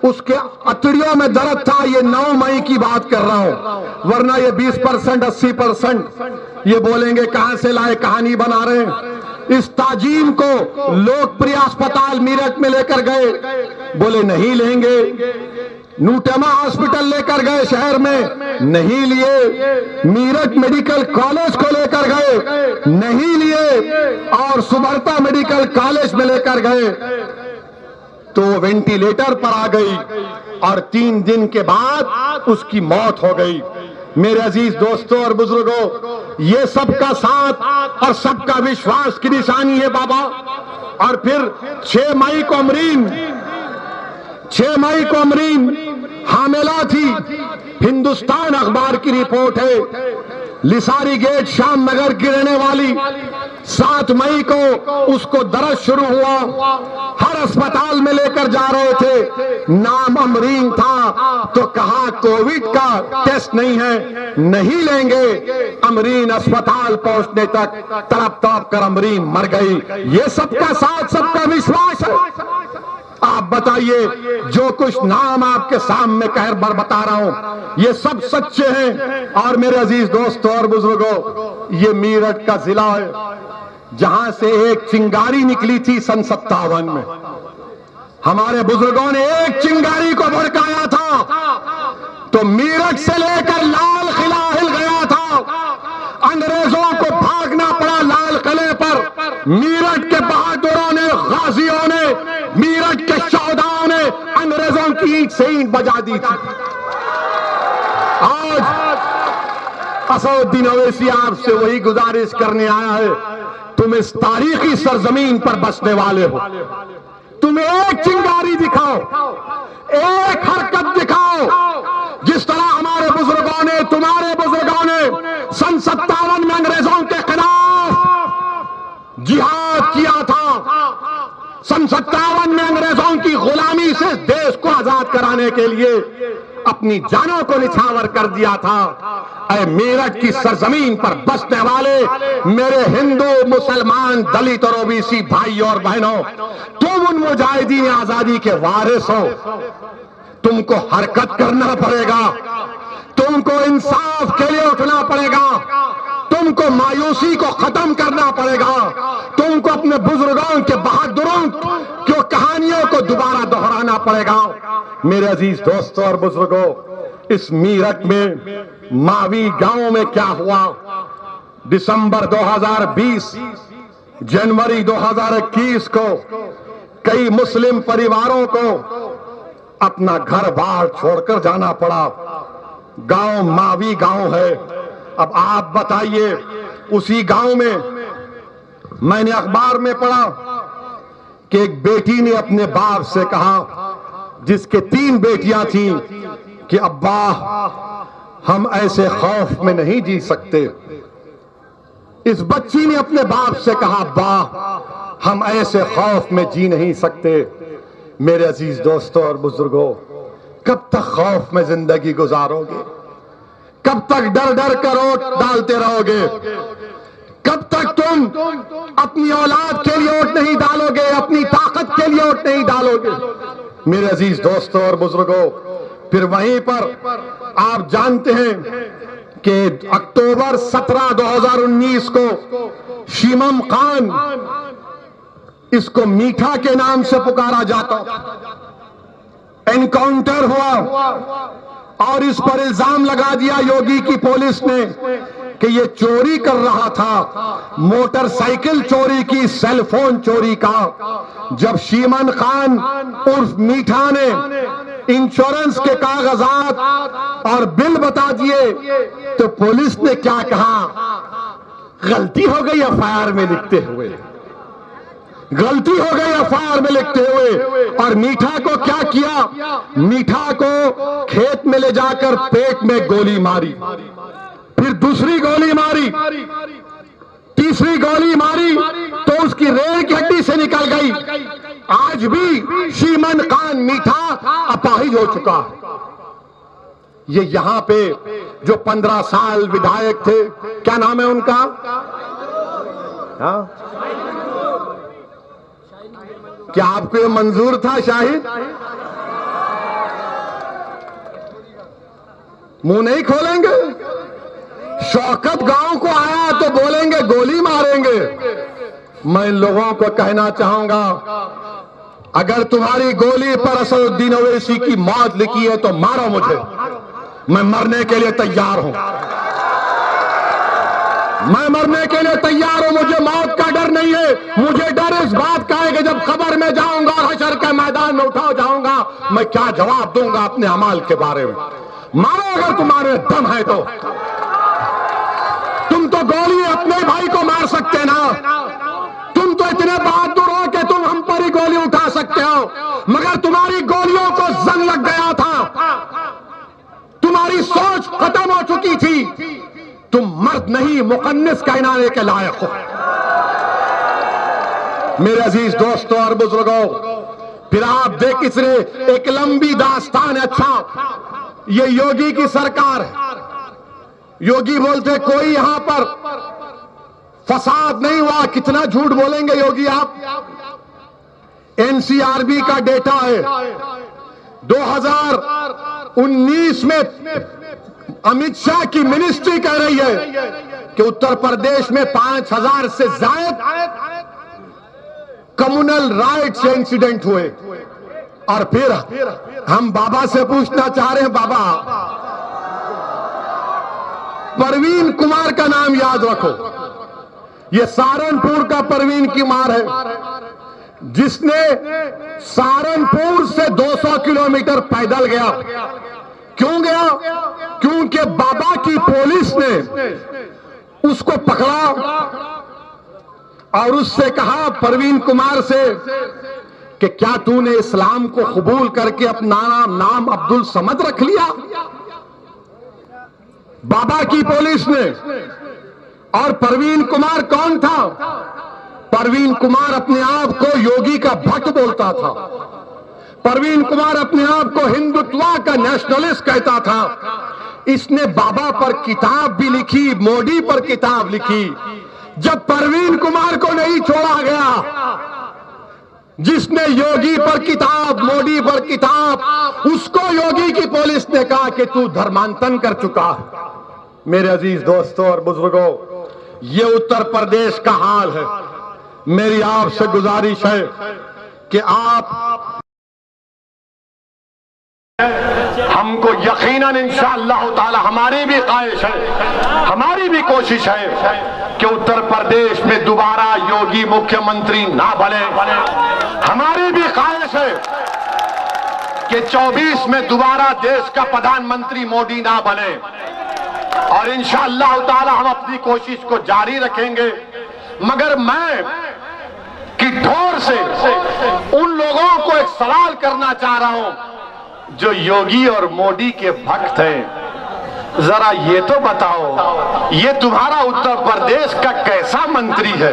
उसके अतड़ियों में दर्द था। ये 9 मई की बात कर रहा हूं, वरना ये 20% 80% ये बोलेंगे कहां से लाए, कहानी बना रहे हैं। इस ताजीम को लोकप्रिय अस्पताल मेरठ में लेकर गए, बोले नहीं लेंगे। नूटेमा हॉस्पिटल लेकर गए शहर में, नहीं लिए। मेरठ मेडिकल कॉलेज को लेकर गए, नहीं लिए। और सुबर्ता मेडिकल कॉलेज में लेकर गए तो वेंटिलेटर पर आ गई और 3 दिन के बाद उसकी मौत हो गई। मेरे अजीज दोस्तों और बुजुर्गों, ये सबका साथ और सबका विश्वास की निशानी है बाबा। और फिर 6 मई को अमरीन हामिला थी। हिंदुस्तान अखबार की रिपोर्ट है, लिसारी गेट शाम नगर की रहने वाली। 7 मई को उसको दर्द शुरू हुआ, हर अस्पताल में लेकर जा रहे थे। नाम अमरीन था तो कहा कोविड का टेस्ट नहीं है, नहीं लेंगे। अमरीन अस्पताल पहुंचने तक तड़प तड़प कर अमरीन मर गई। ये सबका साथ, सबका विश्वास है। आप बताइए, जो कुछ नाम आपके सामने कहर बर बता रहा हूं, ये सब सच्चे हैं। और मेरे अजीज दोस्तों और बुजुर्गों, ये मेरठ का जिला है जहां से एक चिंगारी निकली थी सन 57 में। हमारे बुजुर्गों ने एक चिंगारी को भड़काया था तो मेरठ से लेकर लाल किला हिल गया था। अंग्रेजों को भागना पड़ा लाल किले पर। मेरठ के बहादुरों ने, गाजियों ने, मेरठ के शौहदाओं ने अंग्रेजों की ईंट से ईंट बजा दी थी। आज असदुद्दीन ओवैसी आपसे वही गुजारिश करने आया है, तुम इस तारीखी सरजमीन पर बसने वाले हो, तुम एक चिंगारी दिखाओ, एक हरकत दिखाओ, जिस तरह हमारे बुजुर्गों ने, तुम्हारे बुजुर्गों ने सन 57 में अंग्रेजों के खिलाफ जिहाद किया था। सन 57 में अंग्रेजों की गुलामी से देश को आजाद कराने के लिए अपनी जानों को निछावर कर दिया था। ऐ मेरठ की सरजमीन पर बसने वाले मेरे हिंदू, मुसलमान, दलित और ओबीसी भाई और बहनों, तुम उन मुजाहिदीन आजादी के वारिस हो। तुमको हरकत करना पड़ेगा, तुमको इंसाफ के लिए उठना पड़ेगा, तुमको मायूसी को खत्म करना पड़ेगा, तुमको अपने बुजुर्गों के, बहादुरों की कहानियों को दोबारा दोहराना पड़ेगा। मेरे अजीज दोस्तों और बुजुर्गों, इस मेरठ में मावी गांव में क्या हुआ, दिसंबर 2020, जनवरी 2021 को कई मुस्लिम परिवारों को अपना घर बार छोड़कर जाना पड़ा। गांव मावी गांव है। अब आप बताइए, उसी गांव में मैंने अखबार में पढ़ा कि एक बेटी ने अपने बाप से कहा, जिसके 3 बेटियां थीं, कि अब्बा हम ऐसे खौफ में नहीं जी सकते। इस बच्ची ने अपने बाप से कहा, अब्बा हम ऐसे खौफ में जी नहीं सकते। मेरे अजीज दोस्तों और बुजुर्गों, कब तक खौफ में जिंदगी गुजारोगे? कब तक डर डर कर वोट डालते रहोगे? कब तक तुम अपनी औलाद के लिए वोट नहीं डालोगे, अपनी ताकत के लिए वोट नहीं डालोगे? मेरे अजीज दोस्तों और बुजुर्गों, फिर वहीं पर आप जानते हैं कि अक्टूबर 17, 2019 को शिमम खान इसको मीठा के नाम से पुकारा जाता। एनकाउंटर हुआ और इस पर इल्जाम लगा दिया योगी की पुलिस ने कि ये चोरी कर रहा था, मोटरसाइकिल चोरी की, सेल फोन चोरी का। जब शीमन खान उर्फ मीठा ने इंश्योरेंस के कागजात और बिल बता दिए तो पुलिस ने क्या कहा, गलती हो गई एफआईआर में लिखते हुए, गलती हो गई एफआईआर में लिखते हुए। और मीठा को क्या किया, मीठा को खेत में ले जाकर पेट में गोली मारी, फिर दूसरी गोली मारी, तीसरी गोली मारी तो उसकी रेल की हड्डी से निकल गई। आज भी शीमन खान मीठा अपाहिज हो चुका है। ये यहां पे जो 15 साल विधायक थे, क्या नाम है उनका? हाँ? क्या आपको ये मंजूर था शाहिद? मुंह नहीं खोलेंगे? शौकत गांव को आया तो बोलेंगे गोली मारेंगे। मैं इन लोगों को कहना चाहूंगा, अगर तुम्हारी गोली पर असदुद्दीन ओवैसी की मौत लिखी है तो मारो मुझे, मैं मरने के लिए तैयार हूं। मैं मरने के लिए तैयार हूं, मुझे मौत का डर नहीं है। मुझे डर इस बात का है कि जब कब्र में जाऊंगा और हशर के मैदान में उठा जाऊंगा, मैं क्या जवाब दूंगा अपने अमाल के बारे में। मारो अगर तुम्हारे दम है तो। तुम तो गोली अपने भाई को मार सकते ना, तुम तो इतने बहादुर हो कि तुम हम पर ही गोली उठा सकते हो, मगर तुम्हारी गोलियों को जंग लग गया था, तुम्हारी सोच खत्म हो चुकी थी, तुम मर्द नहीं मुकन्निस कहलाने के लायक हो। मेरे अजीज दोस्तों और बुजुर्गों, फिर आप देख इसने एक लंबी दास्तान। अच्छा, ये योगी की सरकार है। योगी बोलते कोई यहां पर फसाद नहीं हुआ। कितना झूठ बोलेंगे योगी आप? एनसीआरबी का डेटा है 2019 में अमित शाह की मिनिस्ट्री कह रही है कि उत्तर प्रदेश में 5000 से ज्यादा कम्युनल राइट्स इंसिडेंट हुए। और फिर हम बाबा से पूछना चाह रहे हैं, बाबा परवीन कुमार का नाम याद रखो। ये सहारनपुर का परवीन कुमार है, जिसने सहारनपुर से 200 किलोमीटर पैदल गया। क्यों गया? क्योंकि बाबा की पुलिस ने उसको पकड़ा और उससे कहा, परवीन कुमार से, कि क्या तूने इस्लाम को कबूल करके अपना नाम अब्दुल समद रख लिया? बाबा की पुलिस ने। और परवीन कुमार कौन था? परवीन कुमार अपने आप को योगी का भक्त बोलता था। परवीन कुमार अपने आप को हिंदुत्व का नेशनलिस्ट कहता था। इसने बाबा पर किताब भी लिखी, मोदी पर किताब लिखी। जब परवीन कुमार को नहीं छोड़ा गया, जिसने योगी पर किताब, मोदी पर किताब, उसको योगी की पुलिस ने कहा कि तू धर्मांतरण कर चुका। मेरे अजीज दोस्तों और बुजुर्गों, ये उत्तर प्रदेश का हाल है। मेरी आपसे गुजारिश है कि आप, हमको यकीनन इंशाअल्लाह ताला, हमारी भी ख्वाहिश है, हमारी भी कोशिश है कि उत्तर प्रदेश में दोबारा योगी मुख्यमंत्री ना बने। हमारी भी ख्वाहिश है कि 24 में दोबारा देश का प्रधानमंत्री मोदी ना बने। और इंशाअल्लाह ताला हम अपनी कोशिश को जारी रखेंगे। मगर मैं किठौर से उन लोगों को एक सवाल करना चाह रहा हूं जो योगी और मोदी के भक्त हैं। जरा ये तो बताओ, ये तुम्हारा उत्तर प्रदेश का कैसा मंत्री है?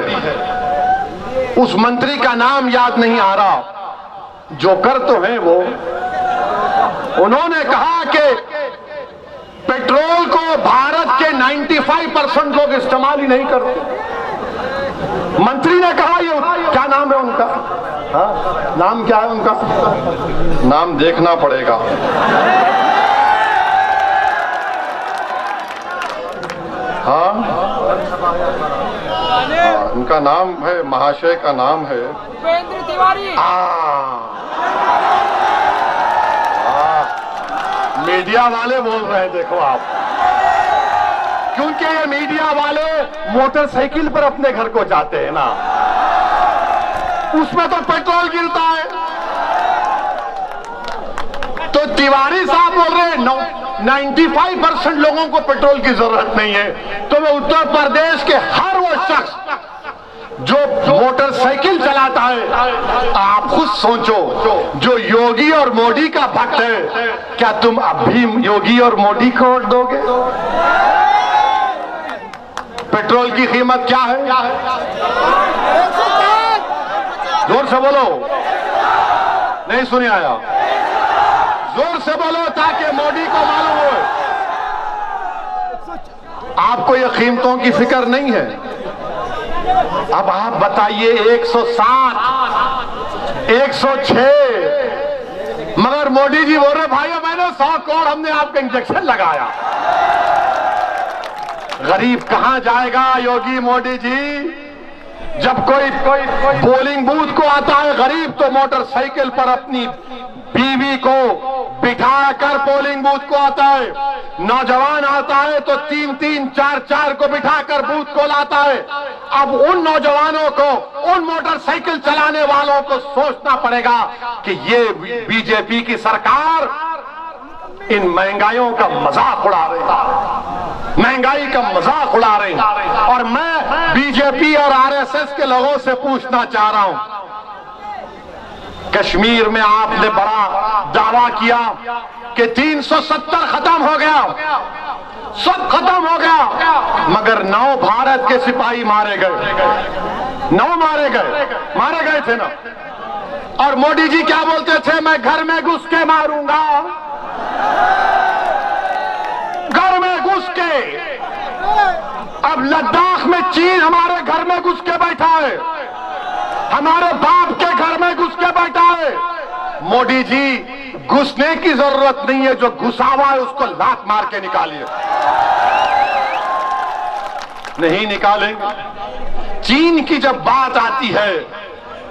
उस मंत्री का नाम याद नहीं आ रहा, जोकर तो है वो। उन्होंने कहा कि पेट्रोल को भारत के 95% लोग इस्तेमाल ही नहीं करते। मंत्री ने कहा, ये क्या नाम है उनका? हाँ, नाम क्या है उनका? नाम देखना पड़ेगा। हाँ, उनका नाम है, महाशय का नाम है उपेंद्र तिवारी। मीडिया वाले बोल रहे हैं, देखो आप, क्योंकि ये मीडिया वाले मोटरसाइकिल पर अपने घर को जाते हैं ना, उसमें तो पेट्रोल गिरता है। तो तिवारी साहब बोल रहे हैं 95% लोगों को पेट्रोल की जरूरत नहीं है। तो मैं उत्तर प्रदेश के हर वो शख्स जो मोटरसाइकिल चलाता है, आप खुद सोचो, जो योगी और मोदी का भक्त है, क्या तुम अब भी योगी और मोदी को वोट दोगे? पेट्रोल की कीमत क्या है? जोर से बोलो, नहीं सुने आया, जोर से बोलो ताकि मोदी को मालूम हो। आपको ये कीमतों की फिक्र नहीं है। अब आप बताइए 107, 106, मगर मोदी जी बोल रहे भाइयों मैंने 100 करोड़ हमने आपका इंजेक्शन लगाया। गरीब कहां जाएगा योगी मोदी जी? जब कोई पोलिंग बूथ को आता है गरीब, तो मोटरसाइकिल पर अपनी बीवी को बिठाकर पोलिंग बूथ को आता है। नौजवान आता है तो 3-3, 4-4 को बिठाकर बूथ को लाता है। अब उन नौजवानों को, उन मोटरसाइकिल चलाने वालों को सोचना पड़ेगा कि ये बीजेपी की सरकार इन महंगाइयों का मजाक उड़ा रही है, महंगाई का मजाक उड़ा रही है। और मैं बीजेपी और आरएसएस के लोगों से पूछना चाह रहा हूं, कश्मीर में आपने बड़ा दावा किया कि 370 खत्म हो गया, सब खत्म हो गया, मगर 9 भारत के सिपाही मारे गए, 9 मारे गए थे ना। और मोदी जी क्या बोलते थे? मैं घर में घुस के मारूंगा, घर में घुस के। अब लद्दाख में चीन हमारे घर में घुस के बैठा है, हमारे बाप के घर में घुस के बैठा है। मोदी जी घुसने की जरूरत नहीं है, जो घुसा हुआ है उसको लात मार के निकालिए। नहीं निकालेंगे। चीन की जब बात आती है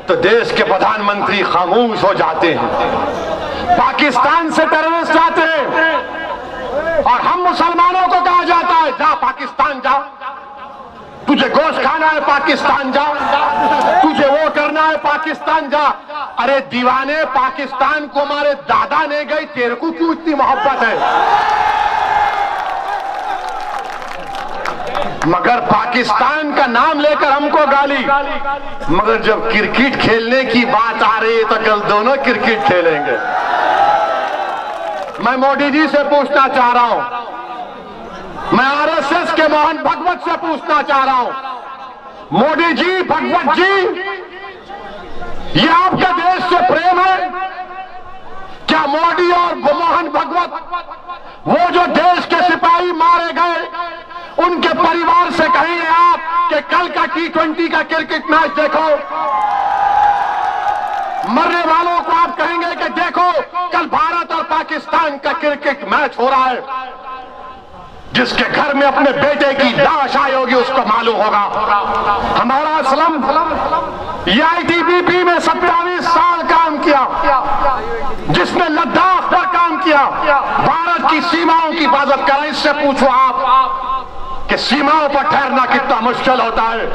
तो देश के प्रधानमंत्री खामोश हो जाते हैं। पाकिस्तान से टेररिस्ट आते हैं और हम मुसलमानों को कहा जाता है जा पाकिस्तान जा, तुझे गोश्त खाना है पाकिस्तान जा, तुझे वो करना है पाकिस्तान जा। अरे दीवाने, पाकिस्तान को हमारे दादा ने गई, तेरे को क्यों इतनी मोहब्बत है? मगर पाकिस्तान का नाम लेकर हमको गाली, मगर जब क्रिकेट खेलने की बात आ रही है तो कल दोनों क्रिकेट खेलेंगे। मैं मोदी जी से पूछना चाह रहा हूं, मैं आरएसएस के मोहन भगवत से पूछना चाह रहा हूं, मोदी जी, भगवत जी, ये आपका देश से प्रेम है क्या? मोदी और मोहन भगवत, वो जो देश के सिपाही मारे गए, उनके परिवार से कहेंगे आप कि कल का T20 का क्रिकेट मैच देखो। मरने वालों को आप कहेंगे कि देखो कल भारत और पाकिस्तान का क्रिकेट मैच हो रहा है। जिसके घर में अपने बेटे की लाश आई होगी उसको मालूम होगा। हमारा असलम आईटीबीपी में 27 साल काम किया, जिसने लद्दाख पर काम किया, भारत की सीमाओं की हिफाजत करा। इससे पूछो आप कि सीमाओं पर ठहरना कितना मुश्किल होता है,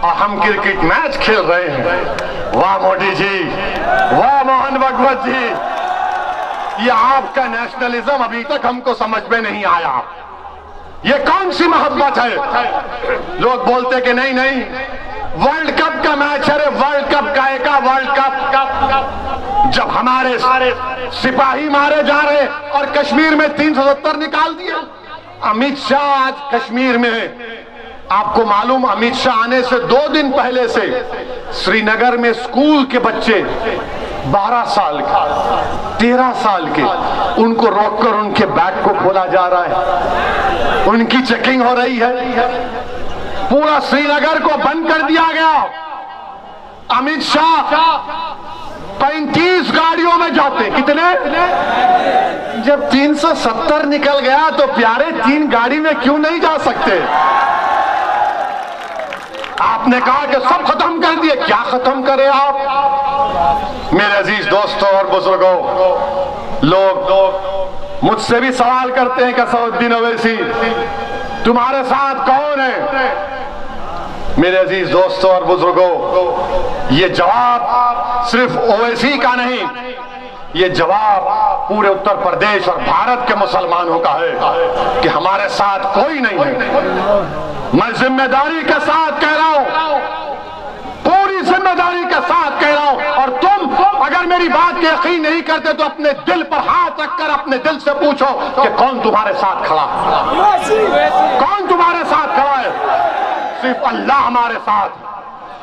और हम क्रिकेट मैच खेल रहे हैं। वाह मोदी जी, वाह मोहन भगवत जी, ये आपका नेशनलिज्म अभी तक हमको समझ में नहीं आया। ये कौन सी मोहब्बत है? लोग बोलते कि नहीं नहीं वर्ल्ड कप का मैच है, वर्ल्ड कप का वर्ल्ड कप। जब हमारे सारे सिपाही मारे जा रहे और कश्मीर में 370 निकाल दिए। अमित शाह आज कश्मीर में, आपको मालूम, अमित शाह आने से 2 दिन पहले से श्रीनगर में स्कूल के बच्चे 12 साल के, 13 साल के, उनको रोककर उनके बैग को खोला जा रहा है, उनकी चेकिंग हो रही है। पूरा श्रीनगर को बंद कर दिया गया। अमित शाह 35 गाड़ियों में जाते, कितने? जब 370 निकल गया तो प्यारे 3 गाड़ी में क्यों नहीं जा सकते? आपने कहा कि सब खत्म कर दिए, क्या खत्म करें आप? मेरे अजीज दोस्तों और बुजुर्गों, लोग मुझसे भी सवाल करते हैं कि असदुद्दीन ओवैसी तुम्हारे साथ कौन है? मेरे अजीज दोस्तों और बुजुर्गों, ये जवाब सिर्फ ओवैसी का नहीं, ये जवाब पूरे उत्तर प्रदेश और भारत के मुसलमानों का है कि हमारे साथ कोई नहीं है। मैं जिम्मेदारी के साथ कह रहा हूं, पूरी जिम्मेदारी के साथ कह रहा हूं। और तुम अगर मेरी बात के यकीन नहीं करते तो अपने दिल पर हाथ रखकर अपने दिल से पूछो कि कौन तुम्हारे साथ खड़ा है, कौन तुम्हारे साथ खड़ा है? सिर्फ अल्लाह हमारे साथ,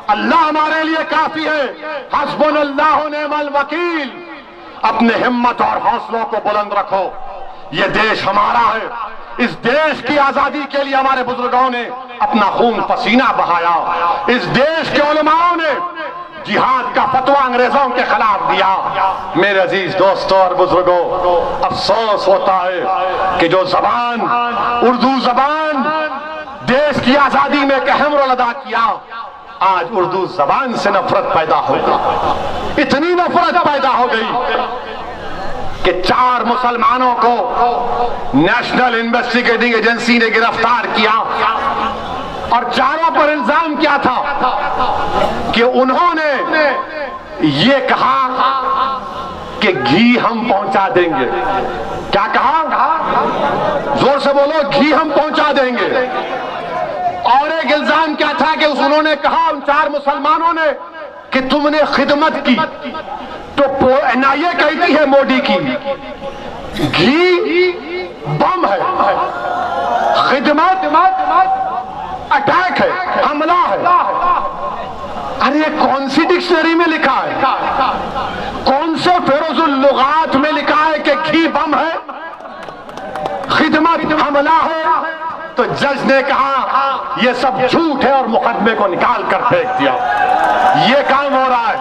अल्लाह हमारे लिए काफी है। हस्बुनल्लाहु निअमल वकील। अपने हिम्मत और हौसलों को बुलंद रखो। ये देश हमारा है, इस देश की आजादी के लिए हमारे बुजुर्गों ने अपना खून पसीना बहाया। इस देश के उलमाओं ने जिहाद का फतवा अंग्रेजों के खिलाफ दिया। मेरे अजीज दोस्तों और बुजुर्गों, अफसोस होता है कि जो जबान, उर्दू जबान देश की आजादी में एक अहम रोल अदा किया, आज उर्दू जबान से नफरत पैदा हो गई। इतनी नफरत पैदा हो गई कि 4 मुसलमानों को नेशनल इन्वेस्टिगेटिंग एजेंसी ने गिरफ्तार किया और चारों पर इल्जाम क्या था कि उन्होंने ये कहा कि घी हम पहुंचा देंगे। क्या कहा? जोर से बोलो, घी हम पहुंचा देंगे। और एक इल्जाम क्या था कि उन्होंने कहा, उन 4 मुसलमानों ने, कि तुमने खिदमत की। तो NIA कहती है मोदी की, घी बम है, खिदमत अटैक है, हमला है। अरे कौन सी डिक्शनरी में लिखा है? कौन से फेरोजुल लुगात में लिखा है कि घी बम है, खिदमत हमला है? तो जज ने कहा यह सब झूठ है और मुकदमे को निकाल कर फेंक दिया। ये काम हो रहा है,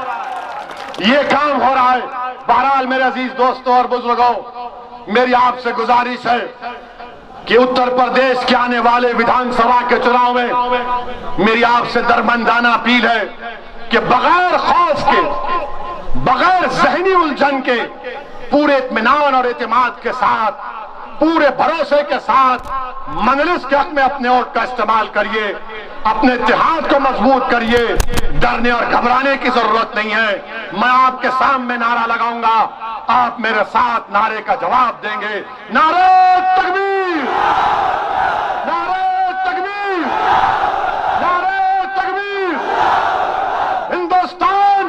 ये काम हो रहा है। बहरहाल मेरे अजीज दोस्तों और बुजुर्गों, मेरी आपसे गुजारिश है कि उत्तर प्रदेश के आने वाले विधानसभा के चुनाव में मेरी आपसे दरमंदाना अपील है कि बगैर खौफ के, बगैर जहनी उलझन के, पूरे इत्मीनान और एतमाद के साथ, पूरे भरोसे के साथ मजलिस के हक में अपने वोट का इस्तेमाल करिए। अपने इत्तेहाद को मजबूत करिए। डरने और घबराने की जरूरत नहीं है। मैं आपके सामने नारा लगाऊंगा, आप मेरे साथ नारे का जवाब देंगे। नारे तकबीर, नारे तकबीर, नारे तकबीर। हिंदुस्तान,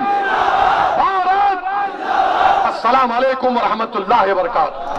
भारत। अस्सलाम वालेकुम व रहमतुल्लाहि व बरकातहू।